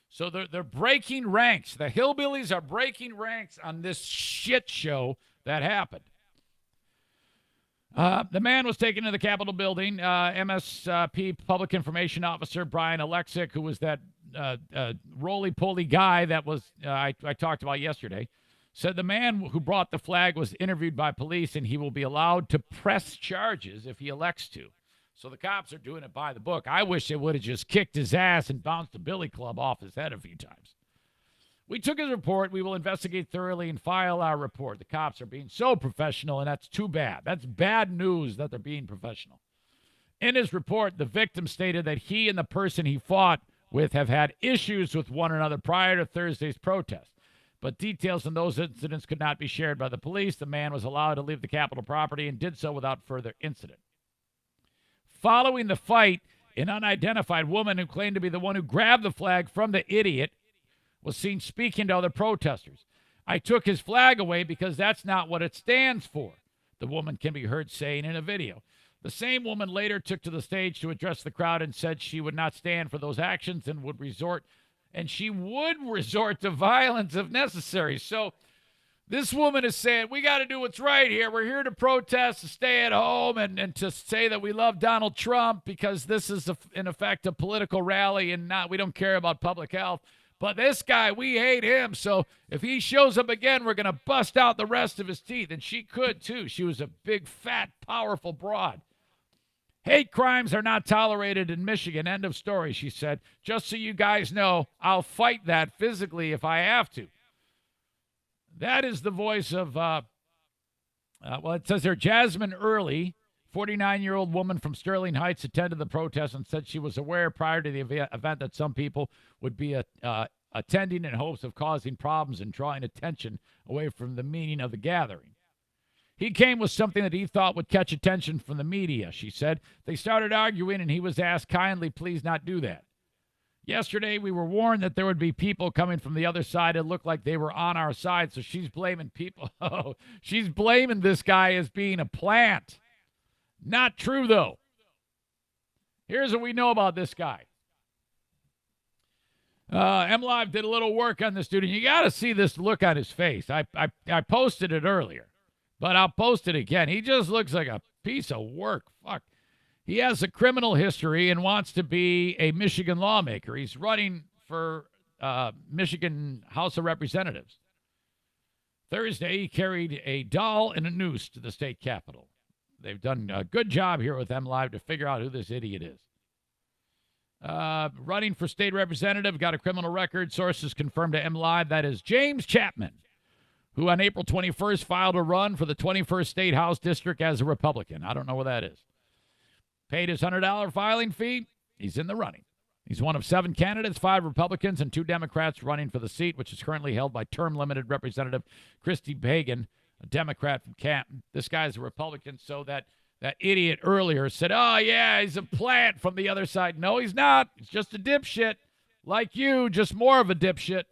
Speaker 1: So they're breaking ranks. The hillbillies are breaking ranks on this shit show that happened. The man was taken to the Capitol building. MSP Public Information Officer Brian Alexic, who was that roly-poly guy that was I talked about yesterday, said the man who brought the flag was interviewed by police, and he will be allowed to press charges if he elects to. So the cops are doing it by the book. I wish they would have just kicked his ass and bounced a billy club off his head a few times. We took his report. We will investigate thoroughly and file our report. The cops are being so professional, and that's too bad. That's bad news that they're being professional. In his report, the victim stated that he and the person he fought with have had issues with one another prior to Thursday's protest. But details on those incidents could not be shared by the police. The man was allowed to leave the Capitol property and did so without further incident. Following the fight, an unidentified woman who claimed to be the one who grabbed the flag from the idiot was seen speaking to other protesters. I took his flag away because that's not what it stands for, the woman can be heard saying in a video. The same woman later took to the stage to address the crowd and said she would not stand for those actions and would resort to violence if necessary. So this woman is saying, we got to do what's right here. We're here to protest, to stay at home, and to say that we love Donald Trump because this is, in effect, a political rally and we don't care about public health. But this guy, we hate him. So if he shows up again, we're going to bust out the rest of his teeth. And she could, too. She was a big, fat, powerful broad. Hate crimes are not tolerated in Michigan. End of story, she said. Just so you guys know, I'll fight that physically if I have to. That is the voice of, it says here, Jasmine Early, 49-year-old woman from Sterling Heights, attended the protest and said she was aware prior to the event that some people would be attending in hopes of causing problems and drawing attention away from the meaning of the gathering. He came with something that he thought would catch attention from the media, she said. They started arguing, and he was asked kindly, please not do that. Yesterday, we were warned that there would be people coming from the other side. It looked like they were on our side, so she's blaming people. Oh, she's blaming this guy as being a plant. Not true, though. Here's what we know about this guy. MLive did a little work on this dude, and you got to see this look on his face. I posted it earlier, but I'll post it again. He just looks like a piece of work. Fuck. He has a criminal history and wants to be a Michigan lawmaker. He's running for Michigan House of Representatives. Thursday, he carried a doll and a noose to the state capitol. They've done a good job here with MLive to figure out who this idiot is. Running for state representative, got a criminal record. Sources confirmed to MLive that is James Chapman, who on April 21st filed a run for the 21st State House District as a Republican. I don't know where that is. Paid his $100 filing fee. He's in the running. He's one of 7 candidates, 5 Republicans and 2 Democrats running for the seat, which is currently held by term-limited Representative Christy Pagan, a Democrat from Canton. This guy's a Republican, so that idiot earlier said, oh, yeah, he's a plant from the other side. No, he's not. He's just a dipshit. Like you, just more of a dipshit.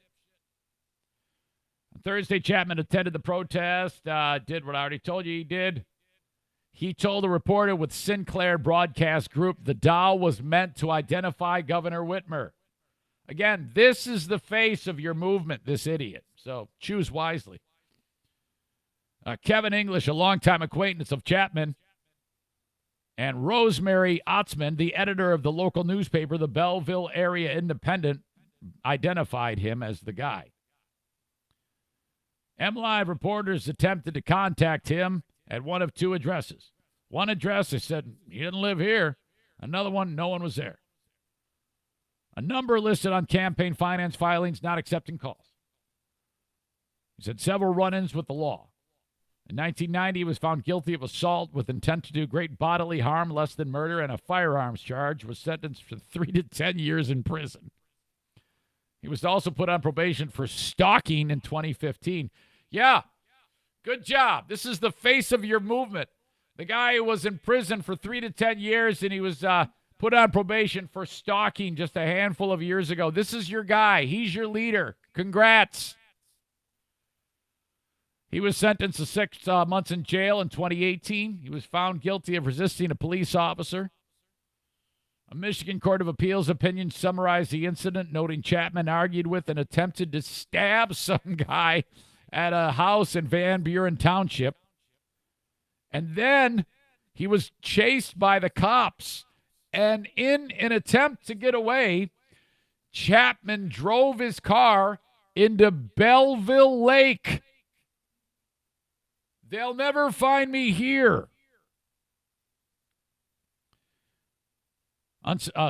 Speaker 1: On Thursday, Chapman attended the protest, did what I already told you he did. He told a reporter with Sinclair Broadcast Group the doll was meant to identify Governor Whitmer. Again, this is the face of your movement, this idiot. So choose wisely. Kevin English, a longtime acquaintance of Chapman, and Rosemary Otzman, the editor of the local newspaper, the Belleville Area Independent, identified him as the guy. MLive reporters attempted to contact him at one of two addresses. One address, they said, he didn't live here. Another one, no one was there. A number listed on campaign finance filings, not accepting calls. He said several run-ins with the law. In 1990, he was found guilty of assault with intent to do great bodily harm, less than murder, and a firearms charge, was sentenced for 3 to 10 years in prison. He was also put on probation for stalking in 2015. Yeah, good job. This is the face of your movement. The guy who was in prison for 3 to 10 years, and he was put on probation for stalking just a handful of years ago. This is your guy. He's your leader. Congrats. He was sentenced to 6 months in jail in 2018. He was found guilty of resisting a police officer. A Michigan Court of Appeals opinion summarized the incident, noting Chapman argued with and attempted to stab some guy at a house in Van Buren Township. And then he was chased by the cops. And in an attempt to get away, Chapman drove his car into Belleville Lake. They'll never find me here.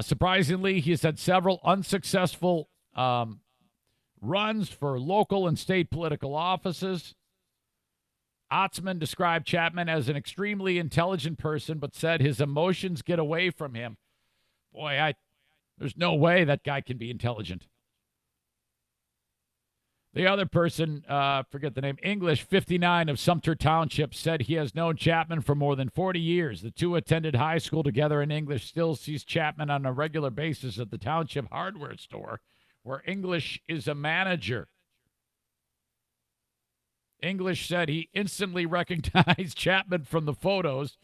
Speaker 1: Surprisingly, he's had several unsuccessful runs for local and state political offices. Otzman described Chapman as an extremely intelligent person, but said his emotions get away from him. Boy, there's no way that guy can be intelligent. The other person, forget the name, English, 59 of Sumter Township, said he has known Chapman for more than 40 years. The two attended high school together, and English still sees Chapman on a regular basis at the township hardware store, where English is a manager. English said he instantly recognized Chapman from the photos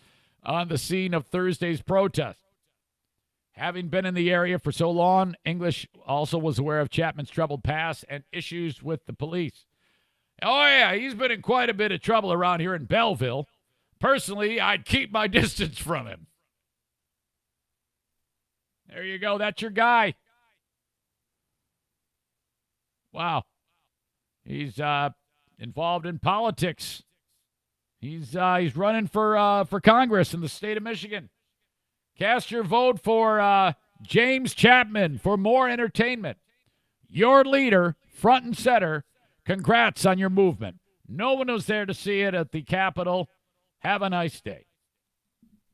Speaker 1: on the scene of Thursday's protest. Having been in the area for so long, English also was aware of Chapman's troubled past and issues with the police. Oh, yeah, he's been in quite a bit of trouble around here in Belleville. Personally, I'd keep my distance from him. There you go. That's your guy. Wow. He's involved in politics. He's running for Congress in the state of Michigan. Cast your vote for James Chapman for more entertainment. Your leader, front and center. Congrats on your movement. No one was there to see it at the Capitol. Have a nice day.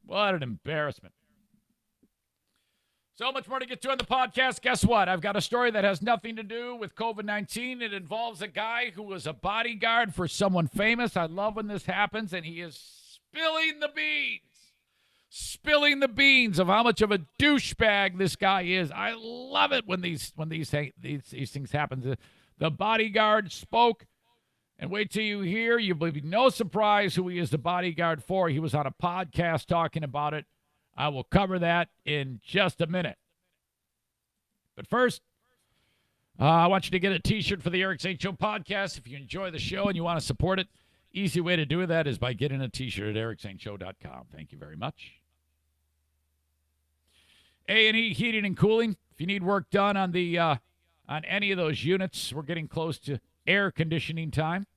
Speaker 1: What an embarrassment. So much more to get to on the podcast. Guess what? I've got a story that has nothing to do with COVID-19. It involves a guy who was a bodyguard for someone famous. I love when this happens, and he is spilling the beans. Spilling the beans of how much of a douchebag this guy is. I love it when these things happen. The bodyguard spoke, and wait till you hear. You'll be no surprise who he is the bodyguard for. He was on a podcast talking about it. I will cover that in just a minute. But first, I want you to get a T-shirt for the Eric Zane Show podcast. If you enjoy the show and you want to support it, easy way to do that is by getting a T-shirt at ericzaneshow.com. Thank you very much. A&E Heating and Cooling. If you need work done on the on any of those units, we're getting close to air conditioning time.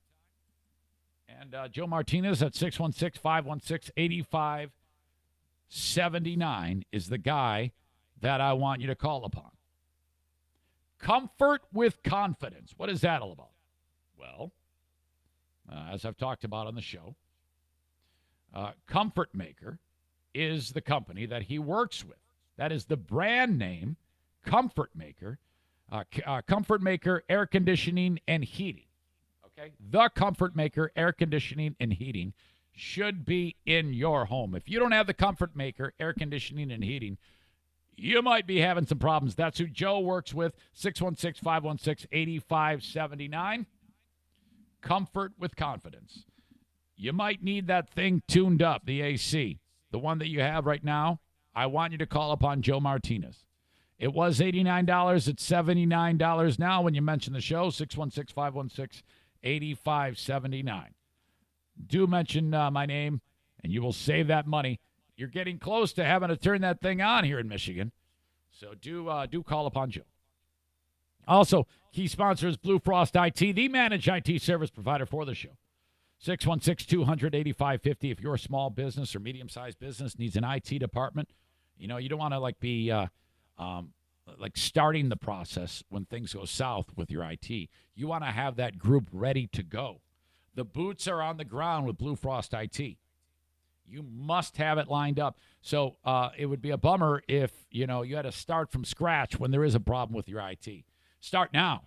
Speaker 1: And Joe Martinez at 616-516-8579 is the guy that I want you to call upon. Comfort with confidence. What is that all about? Well, as I've talked about on the show, Comfort Maker is the company that he works with. That is the brand name, Comfort Maker. Comfort Maker Air Conditioning and Heating. Okay? The Comfort Maker Air Conditioning and Heating should be in your home. If you don't have the Comfort Maker Air Conditioning and Heating, you might be having some problems. That's who Joe works with, 616-516-8579. Comfort with confidence. You might need that thing tuned up, the AC. The one that you have right now, I want you to call upon Joe Martinez. It was $89. It's $79 now when you mention the show, 616-516-8579. Do mention my name, and you will save that money. You're getting close to having to turn that thing on here in Michigan. So do call upon Joe. Also, key sponsor is Blue Frost IT, the managed IT service provider for the show. 616-200-8550. If you're a small business or medium-sized business, needs an IT department, you don't want to be starting the process when things go south with your IT. You want to have that group ready to go. The boots are on the ground with Blue Frost IT. You must have it lined up. So it would be a bummer if, you had to start from scratch when there is a problem with your IT. Start now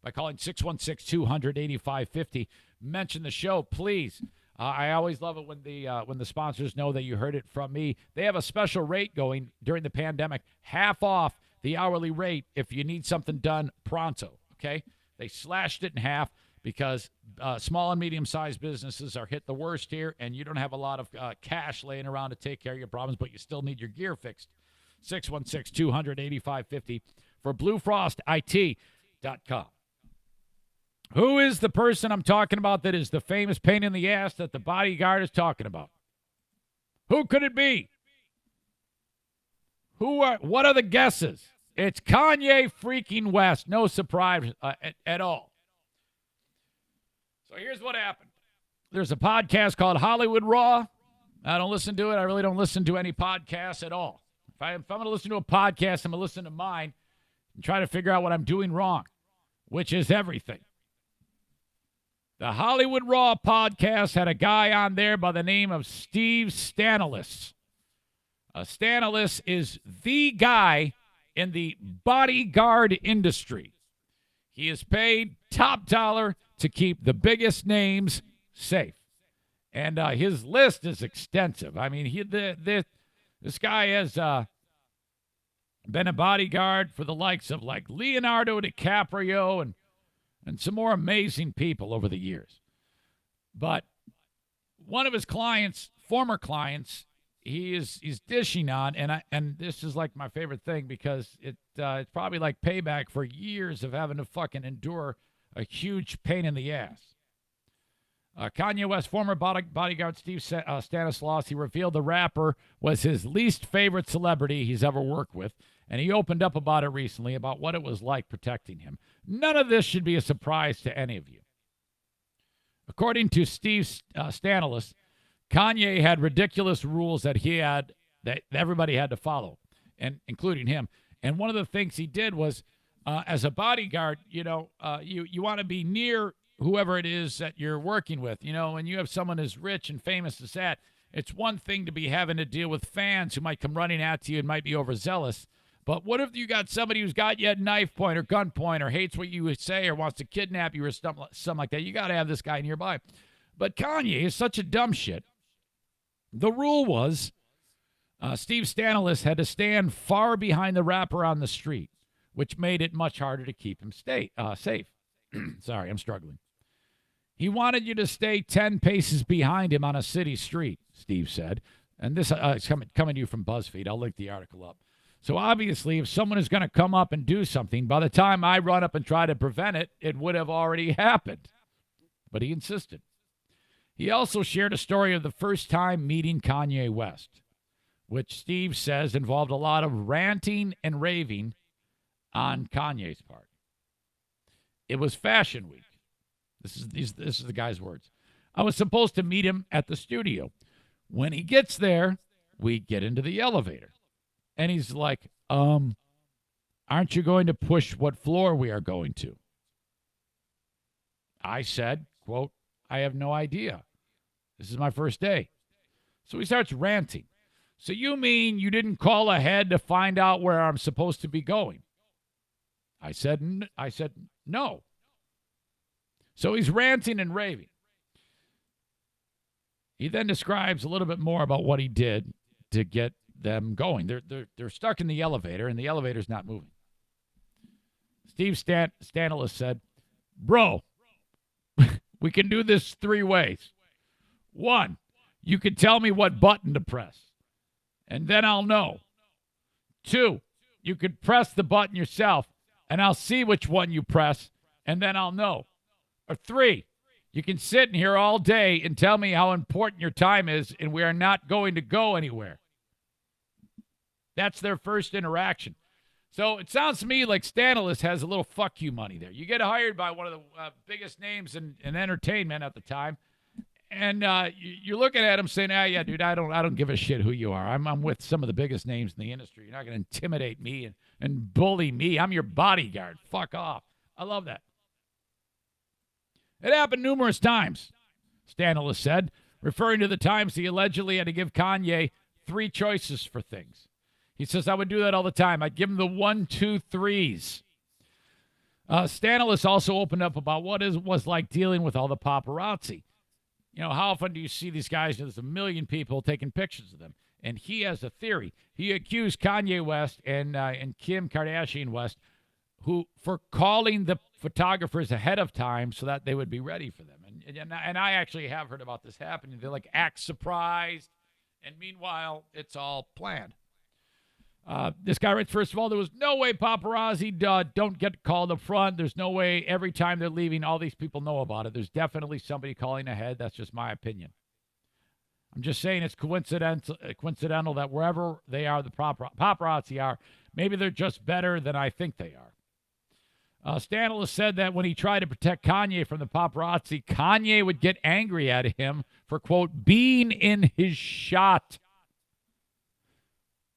Speaker 1: by calling 616-200-8550. Mention the show, please. I always love it when the sponsors know that you heard it from me. They have a special rate going during the pandemic, half off the hourly rate if you need something done pronto, okay? They slashed it in half because small and medium-sized businesses are hit the worst here, and you don't have a lot of cash laying around to take care of your problems, but you still need your gear fixed. 616-200-8550 for BlueFrostIT.com. Who is the person I'm talking about that is the famous pain in the ass that the bodyguard is talking about? Who could it be? What are the guesses? It's Kanye freaking West. No surprise at all. So here's what happened. There's a podcast called Hollywood Raw. I don't listen to it. I really don't listen to any podcasts at all. If I'm going to listen to a podcast, I'm going to listen to mine and try to figure out what I'm doing wrong, which is everything. The Hollywood Raw podcast had a guy on there by the name of Steve Stanilis. Stanilis is the guy in the bodyguard industry. He is paid top dollar to keep the biggest names safe. And his list is extensive. I mean, this guy has been a bodyguard for the likes of like Leonardo DiCaprio and some more amazing people over the years. But one of his clients, former clients, he's dishing on, and this is like my favorite thing because it's probably like payback for years of having to fucking endure a huge pain in the ass. Kanye West, former bodyguard Steve Stanislaus, he revealed the rapper was his least favorite celebrity he's ever worked with, and he opened up about it recently, about what it was like protecting him. None of this should be a surprise to any of you. According to Steve Stanilis, Kanye had ridiculous rules that everybody had to follow, and including him. And one of the things he did was, as a bodyguard, you want to be near whoever it is that you're working with. When you have someone as rich and famous as that, it's one thing to be having to deal with fans who might come running at you and might be overzealous. But what if you got somebody who's got you at knife point or gun point or hates what you would say or wants to kidnap you or something like that? You got to have this guy nearby. But Kanye is such a dumb shit. The rule was Steve Stanilis had to stand far behind the rapper on the street, which made it much harder to keep him safe. Sorry, I'm struggling. He wanted you to stay 10 paces behind him on a city street, Steve said. And this is coming to you from BuzzFeed. I'll link the article up. So obviously, if someone is going to come up and do something, by the time I run up and try to prevent it, it would have already happened. But he insisted. He also shared a story of the first time meeting Kanye West, which Steve says involved a lot of ranting and raving on Kanye's part. It was Fashion Week. This is the guy's words. I was supposed to meet him at the studio. When he gets there, we get into the elevator. And he's like, aren't you going to push what floor we are going to? I said, quote, I have no idea. This is my first day. So he starts ranting. So you mean you didn't call ahead to find out where I'm supposed to be going? I said no. So he's ranting and raving. He then describes a little bit more about what he did to get them going. They're stuck in the elevator, and the elevator's not moving. Steve Stanilis said, "Bro, we can do this 3 ways. 1, you can tell me what button to press, and then I'll know. 2, you could press the button yourself, and I'll see which one you press, and then I'll know. Or 3, you can sit in here all day and tell me how important your time is, and we are not going to go anywhere." That's their first interaction. So it sounds to me like Stanilis has a little fuck you money there. You get hired by one of the biggest names in entertainment at the time, and you're looking at him saying, yeah, dude, I don't give a shit who you are. I'm with some of the biggest names in the industry. You're not going to intimidate me and bully me. I'm your bodyguard. Fuck off. I love that. It happened numerous times, Stanilis said, referring to the times he allegedly had to give Kanye 3 choices for things. He says, I would do that all the time. I'd give him the 1, 2, 3s. Stanilis also opened up about what it was like dealing with all the paparazzi. You know, how often do you see these guys? There's a million people taking pictures of them. And he has a theory. He accused Kanye West and Kim Kardashian West for calling the photographers ahead of time so that they would be ready for them. And I actually have heard about this happening. They like act surprised. And meanwhile, it's all planned. This guy writes, first of all, there was no way paparazzi don't get called up front. There's no way every time they're leaving, all these people know about it. There's definitely somebody calling ahead. That's just my opinion. I'm just saying it's coincidental that wherever they are, the paparazzi are, maybe they're just better than I think they are. Stanilis said that when he tried to protect Kanye from the paparazzi, Kanye would get angry at him for, quote, being in his shot.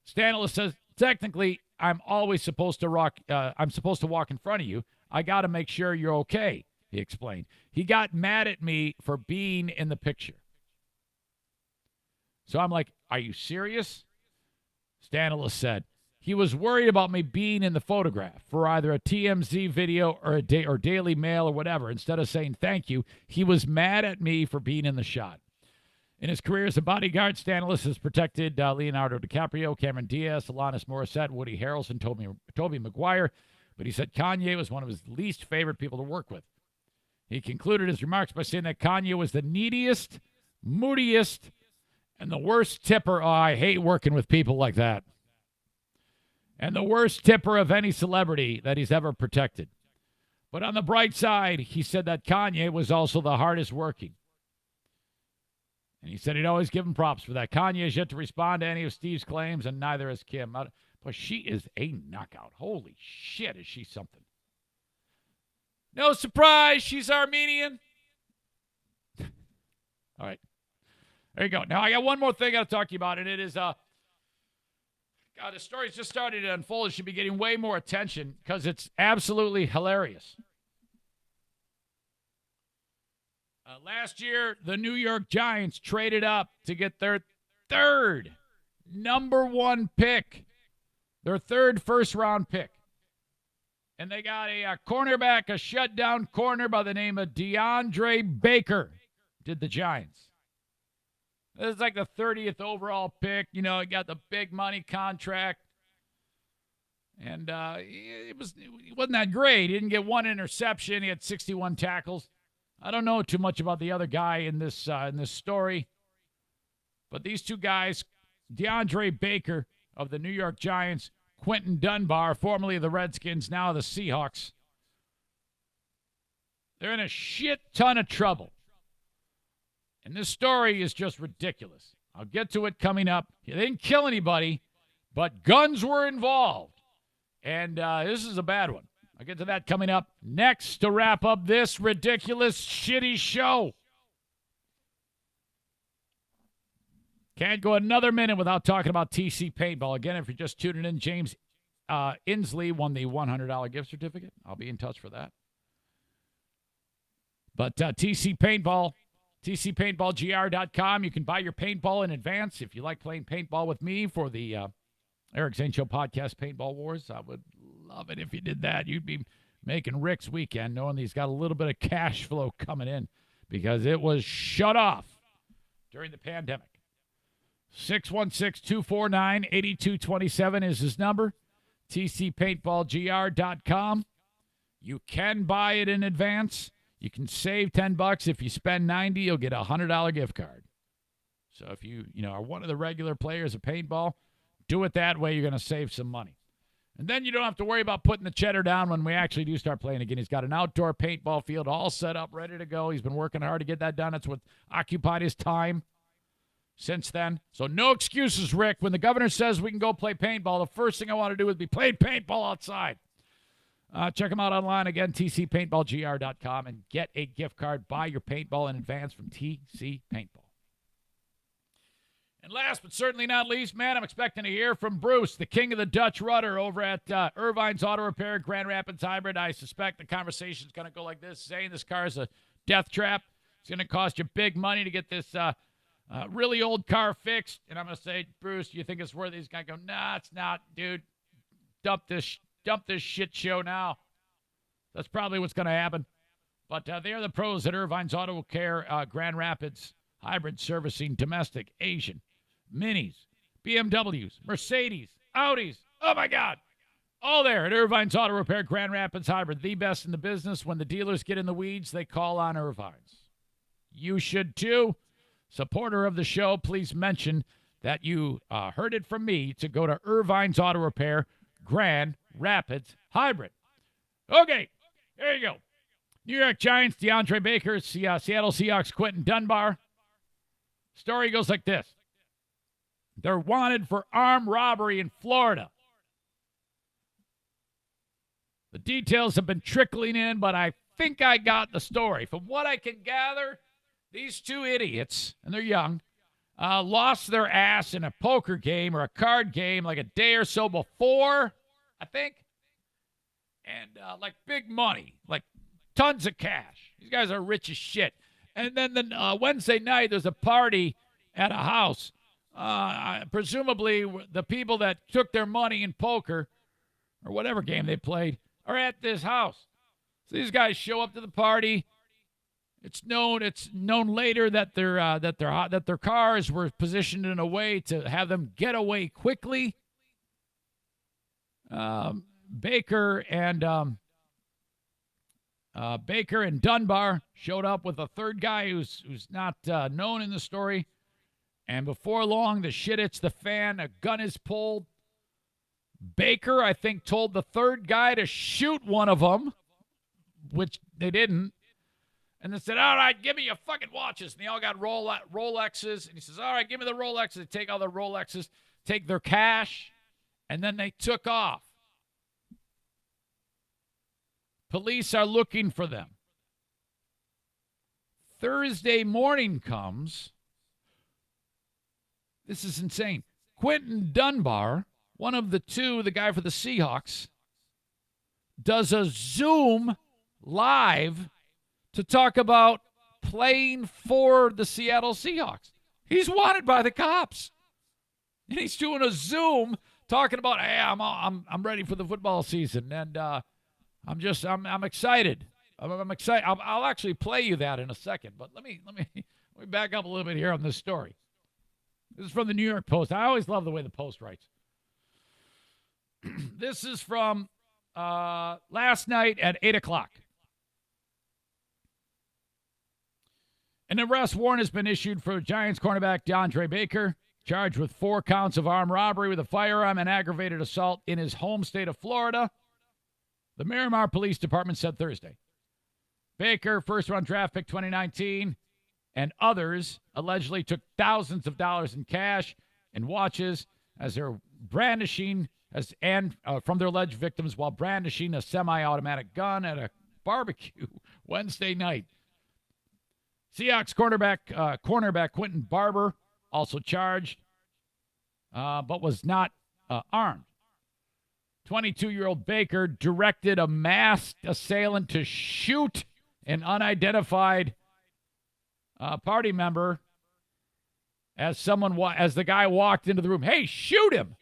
Speaker 1: Stanilis says, technically, I'm always supposed to walk in front of you. I got to make sure you're okay, he explained. He got mad at me for being in the picture. So I'm like, are you serious? Stanilis said, he was worried about me being in the photograph for either a TMZ video or or Daily Mail or whatever. Instead of saying thank you, he was mad at me for being in the shot. In his career as a bodyguard, Stanilis has protected Leonardo DiCaprio, Cameron Diaz, Alanis Morissette, Woody Harrelson, Tobey Maguire, but he said Kanye was one of his least favorite people to work with. He concluded his remarks by saying that Kanye was the neediest, moodiest, and the worst tipper. Oh, I hate working with people like that. And the worst tipper of any celebrity that he's ever protected. But on the bright side, he said that Kanye was also the hardest working. And he said he'd always give him props for that. Kanye has yet to respond to any of Steve's claims, and neither has Kim. But she is a knockout. Holy shit, is she something. No surprise, she's Armenian. All right. There you go. Now, I got one more thing I got to talk to you about, and it is, God, the story's just started to unfold. It should be getting way more attention because it's absolutely hilarious. Last year, the New York Giants traded up to get their third number 1 pick, their third first-round pick. And they got a cornerback, a shutdown corner by the name of DeAndre Baker, did the Giants. This is like the 30th overall pick. You know, he got the big money contract. And it wasn't that great. He didn't get 1 interception. He had 61 tackles. I don't know too much about the other guy in this story, but these 2 guys, DeAndre Baker of the New York Giants, Quentin Dunbar, formerly of the Redskins, now the Seahawks, they're in a shit ton of trouble. And this story is just ridiculous. I'll get to it coming up. They didn't kill anybody, but guns were involved, and this is a bad one. I'll get to that coming up next to wrap up this ridiculous, shitty show. Can't go another minute without talking about TC Paintball. Again, if you're just tuning in, James Inslee won the $100 gift certificate. I'll be in touch for that. But TC Paintball, TCPaintballGR.com. You can buy your paintball in advance. If you like playing paintball with me for the Eric Zane Show podcast, Paintball Wars, I would love it if you did that. You'd be making Rick's weekend knowing that he's got a little bit of cash flow coming in because it was shut off during the pandemic. 616-249-8227 is his number. tcpaintballgr.com. You can buy it in advance. You can save $10. If you spend $90, you'll get a $100 gift card. So if you are one of the regular players of paintball, do it that way. You're going to save some money. And then you don't have to worry about putting the cheddar down when we actually do start playing again. He's got an outdoor paintball field all set up, ready to go. He's been working hard to get that done. That's what occupied his time since then. So no excuses, Rick. When the governor says we can go play paintball, the first thing I want to do is be playing paintball outside. Check them out online again, tcpaintballgr.com, and get a gift card. Buy your paintball in advance from TC Paintball. And last but certainly not least, man, I'm expecting to hear from Bruce, the king of the Dutch rudder over at Irvine's Auto Repair, Grand Rapids Hybrid. I suspect the conversation's going to go like this, saying this car is a death trap. It's going to cost you big money to get this really old car fixed. And I'm going to say, Bruce, do you think it's worth it? He's going to go, nah, it's not, dude. Dump this shit show now. That's probably what's going to happen. But they are the pros at Irvine's Auto Care, Grand Rapids Hybrid, servicing domestic, Asian, Minis, BMWs, Mercedes, Audis. Oh, my God. All there at Irvine's Auto Repair, Grand Rapids Hybrid. The best in the business. When the dealers get in the weeds, they call on Irvine's. You should, too. Supporter of the show, please mention that you heard it from me to go to Irvine's Auto Repair, Grand Rapids Hybrid. Okay, there you go. New York Giants, DeAndre Baker, Seattle Seahawks, Quentin Dunbar. Story goes like this. They're wanted for armed robbery in Florida. The details have been trickling in, but I think I got the story. From what I can gather, these two idiots, and they're young, lost their ass in a poker game or a card game like a day or so before, I think. And like big money, like tons of cash. These guys are rich as shit. And then Wednesday night, there's a party at a house. Presumably, the people that took their money in poker or whatever game they played are at this house. So these guys show up to the party. It's known later that their cars were positioned in a way to have them get away quickly. Baker and Dunbar showed up with a third guy who's not known in the story. And before long, the shit hits the fan. A gun is pulled. Baker, I think, told the third guy to shoot one of them, which they didn't. And they said, all right, give me your fucking watches. And they all got Rolexes. And he says, all right, give me the Rolexes. They take all the Rolexes, take their cash, and then they took off. Police are looking for them. Thursday morning comes. This is insane. Quentin Dunbar, one of the two, the guy for the Seahawks, does a Zoom live to talk about playing for the Seattle Seahawks. He's wanted by the cops. And he's doing a Zoom talking about, hey, I'm ready for the football season. And I'm excited. I'm excited. I'll actually play you that in a second. But let me back up a little bit here on this story. This is from the New York Post. I always love the way the Post writes. This is from last night at 8 o'clock. An arrest warrant has been issued for Giants cornerback DeAndre Baker, charged with 4 counts of armed robbery with a firearm and aggravated assault in his home state of Florida. The Miramar Police Department said Thursday. Baker, first-round draft pick 2019, and others allegedly took thousands of dollars in cash and watches as they're brandishing from their alleged victims while brandishing a semi-automatic gun at a barbecue Wednesday night. Seahawks cornerback Quentin Barber also charged, but was not armed. 22-year-old Baker directed a masked assailant to shoot an unidentified party member as the guy walked into the room. Hey, shoot him!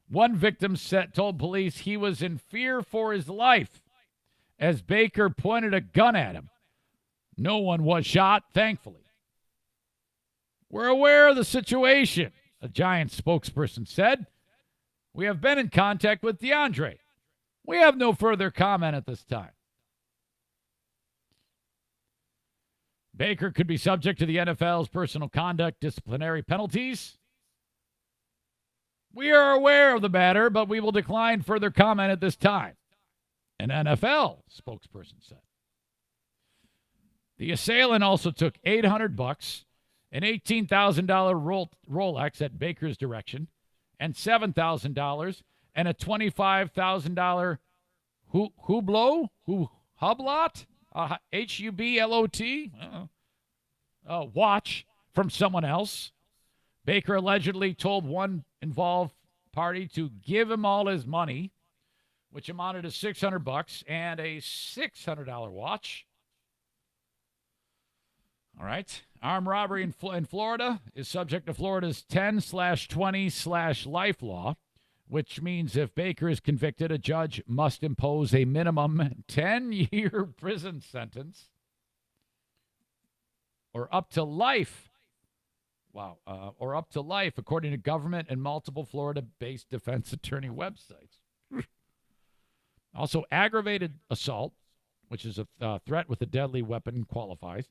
Speaker 1: One victim told police he was in fear for his life as Baker pointed a gun at him. No one was shot, thankfully. We're aware of the situation, a Giants spokesperson said. We have been in contact with DeAndre. We have no further comment at this time. Baker could be subject to the NFL's personal conduct disciplinary penalties. We are aware of the matter, but we will decline further comment at this time, an NFL spokesperson said. The assailant also took $800, an $18,000 Rolex at Baker's direction, and $7,000 and a $25,000 Hublot, Hublot, watch from someone else. Baker allegedly told one involved party to give him all his money, which amounted to $600 and a $600 watch. All right. Armed robbery in Florida is subject to Florida's 10/20/life law, which means if Baker is convicted, a judge must impose a minimum 10-year prison sentence or up to life. Wow. Or up to life, according to government and multiple Florida-based defense attorney websites. Also, aggravated assault, which is a threat with a deadly weapon, qualifies.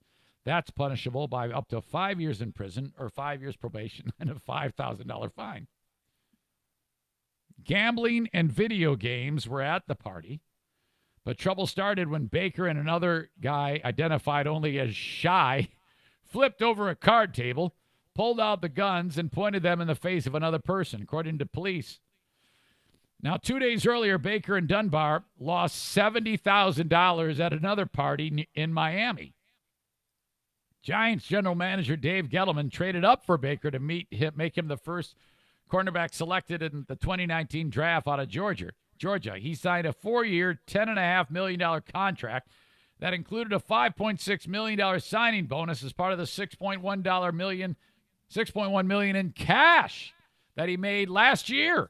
Speaker 1: That's punishable by up to 5 years in prison or 5 years probation and a $5,000 fine. Gambling and video games were at the party, but trouble started when Baker and another guy identified only as Shy flipped over a card table, pulled out the guns, and pointed them in the face of another person, according to police. Now, 2 days earlier, Baker and Dunbar lost $70,000 at another party in Miami. Giants general manager Dave Gettleman traded up for Baker to make him the first cornerback selected in the 2019 draft out of Georgia. He signed a 4-year, $10.5 million contract that included a $5.6 million signing bonus as part of the $6.1 million in cash that he made last year.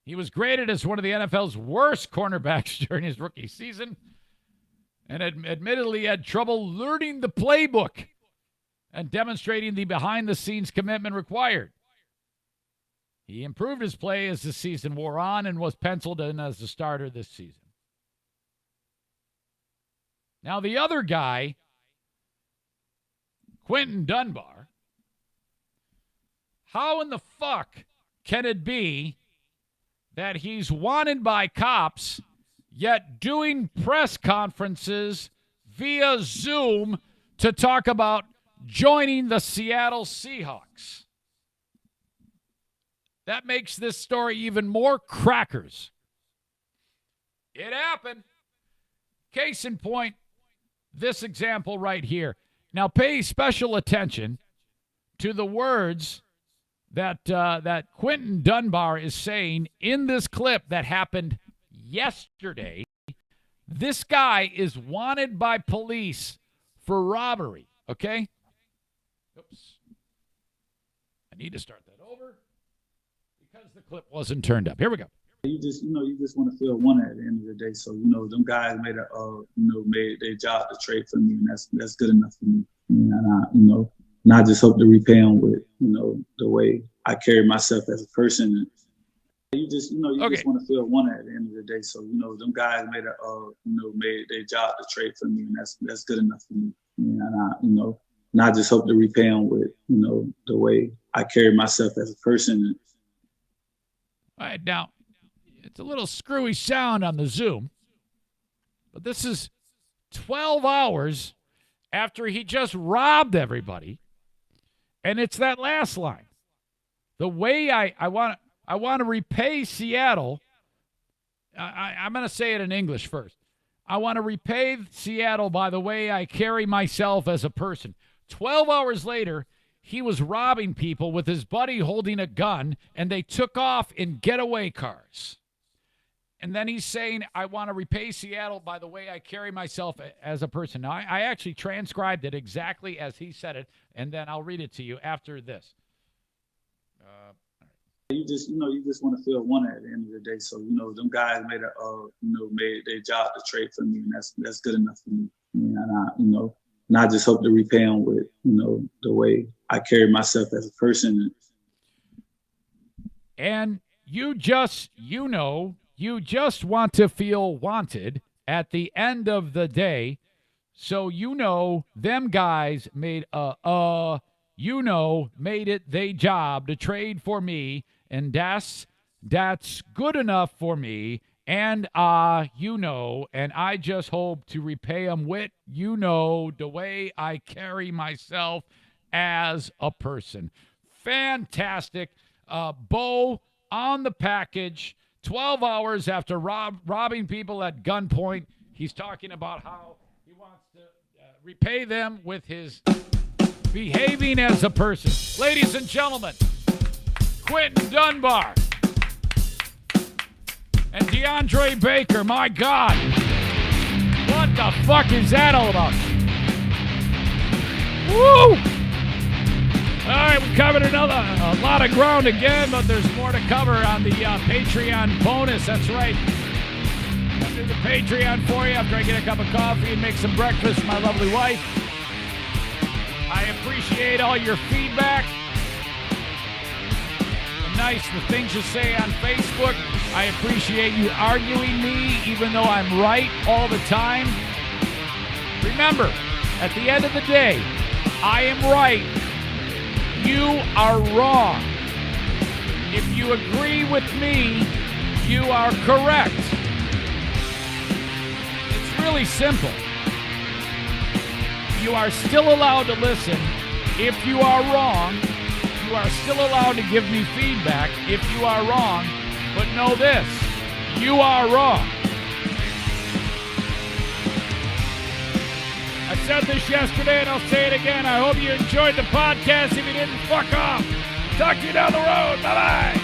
Speaker 1: He was graded as one of the NFL's worst cornerbacks during his rookie season, and admittedly had trouble learning the playbook and demonstrating the behind-the-scenes commitment required. He improved his play as the season wore on and was penciled in as the starter this season. Now, the other guy, Quentin Dunbar, how in the fuck can it be that he's wanted by cops yet doing press conferences via Zoom to talk about joining the Seattle Seahawks? That makes this story even more crackers. It happened. Case in point, this example right here. Now pay special attention to the words that Quentin Dunbar is saying in this clip that happened yesterday. This guy is wanted by police for robbery, okay? Oops. I need to start that over because the clip wasn't turned up. Here we go.
Speaker 6: You just want to feel wanted at the end of the day. So, them guys made their job to trade for me, and that's good enough for me. And I just hope to repay them with, the way I carry myself as a person. You just want to feel wanted at the end of the day. So, them guys made their job to trade for me, and that's good enough for me. And I just hope to repay them with, the way I carry myself as a person.
Speaker 1: All right, now, it's a little screwy sound on the Zoom, but this is 12 hours after he just robbed everybody, and it's that last line. The way I want to repay Seattle, I'm going to say it in English first. I want to repay Seattle by the way I carry myself as a person. 12 hours later, he was robbing people with his buddy holding a gun, and they took off in getaway cars. And then he's saying, I want to repay Seattle by the way I carry myself as a person. Now, I actually transcribed it exactly as he said it, and then I'll read it to you after this.
Speaker 6: You just want to feel wanted at the end of the day. So, them guys made their job to trade for me, and that's good enough for me. And and I just hope to repay them with, the way I carry myself as a person.
Speaker 1: And you just want to feel wanted at the end of the day. So, them guys made made it their job to trade for me, and that's good enough for me. And, and I just hope to repay them with, the way I carry myself as a person. Fantastic. Bo on the package, 12 hours after robbing people at gunpoint. He's talking about how he wants to repay them with his behaving as a person. Ladies and gentlemen, Quentin Dunbar and DeAndre Baker. My God, what the fuck is that all about? Woo! All right, we covered a lot of ground again, but there's more to cover on the Patreon bonus. That's right. I'll do the Patreon for you after I get a cup of coffee and make some breakfast for my lovely wife. I appreciate all your feedback. The things you say on Facebook. I appreciate you arguing me, even though I'm right all the time. Remember, at the end of the day, I am right. You are wrong. If you agree with me, you are correct. It's really simple. You are still allowed to listen. If you are wrong, you are still allowed to give me feedback if you are wrong. But know this, you are wrong. I said this yesterday and I'll say it again. I hope you enjoyed the podcast. If you didn't, fuck off. Talk to you down the road. Bye-bye.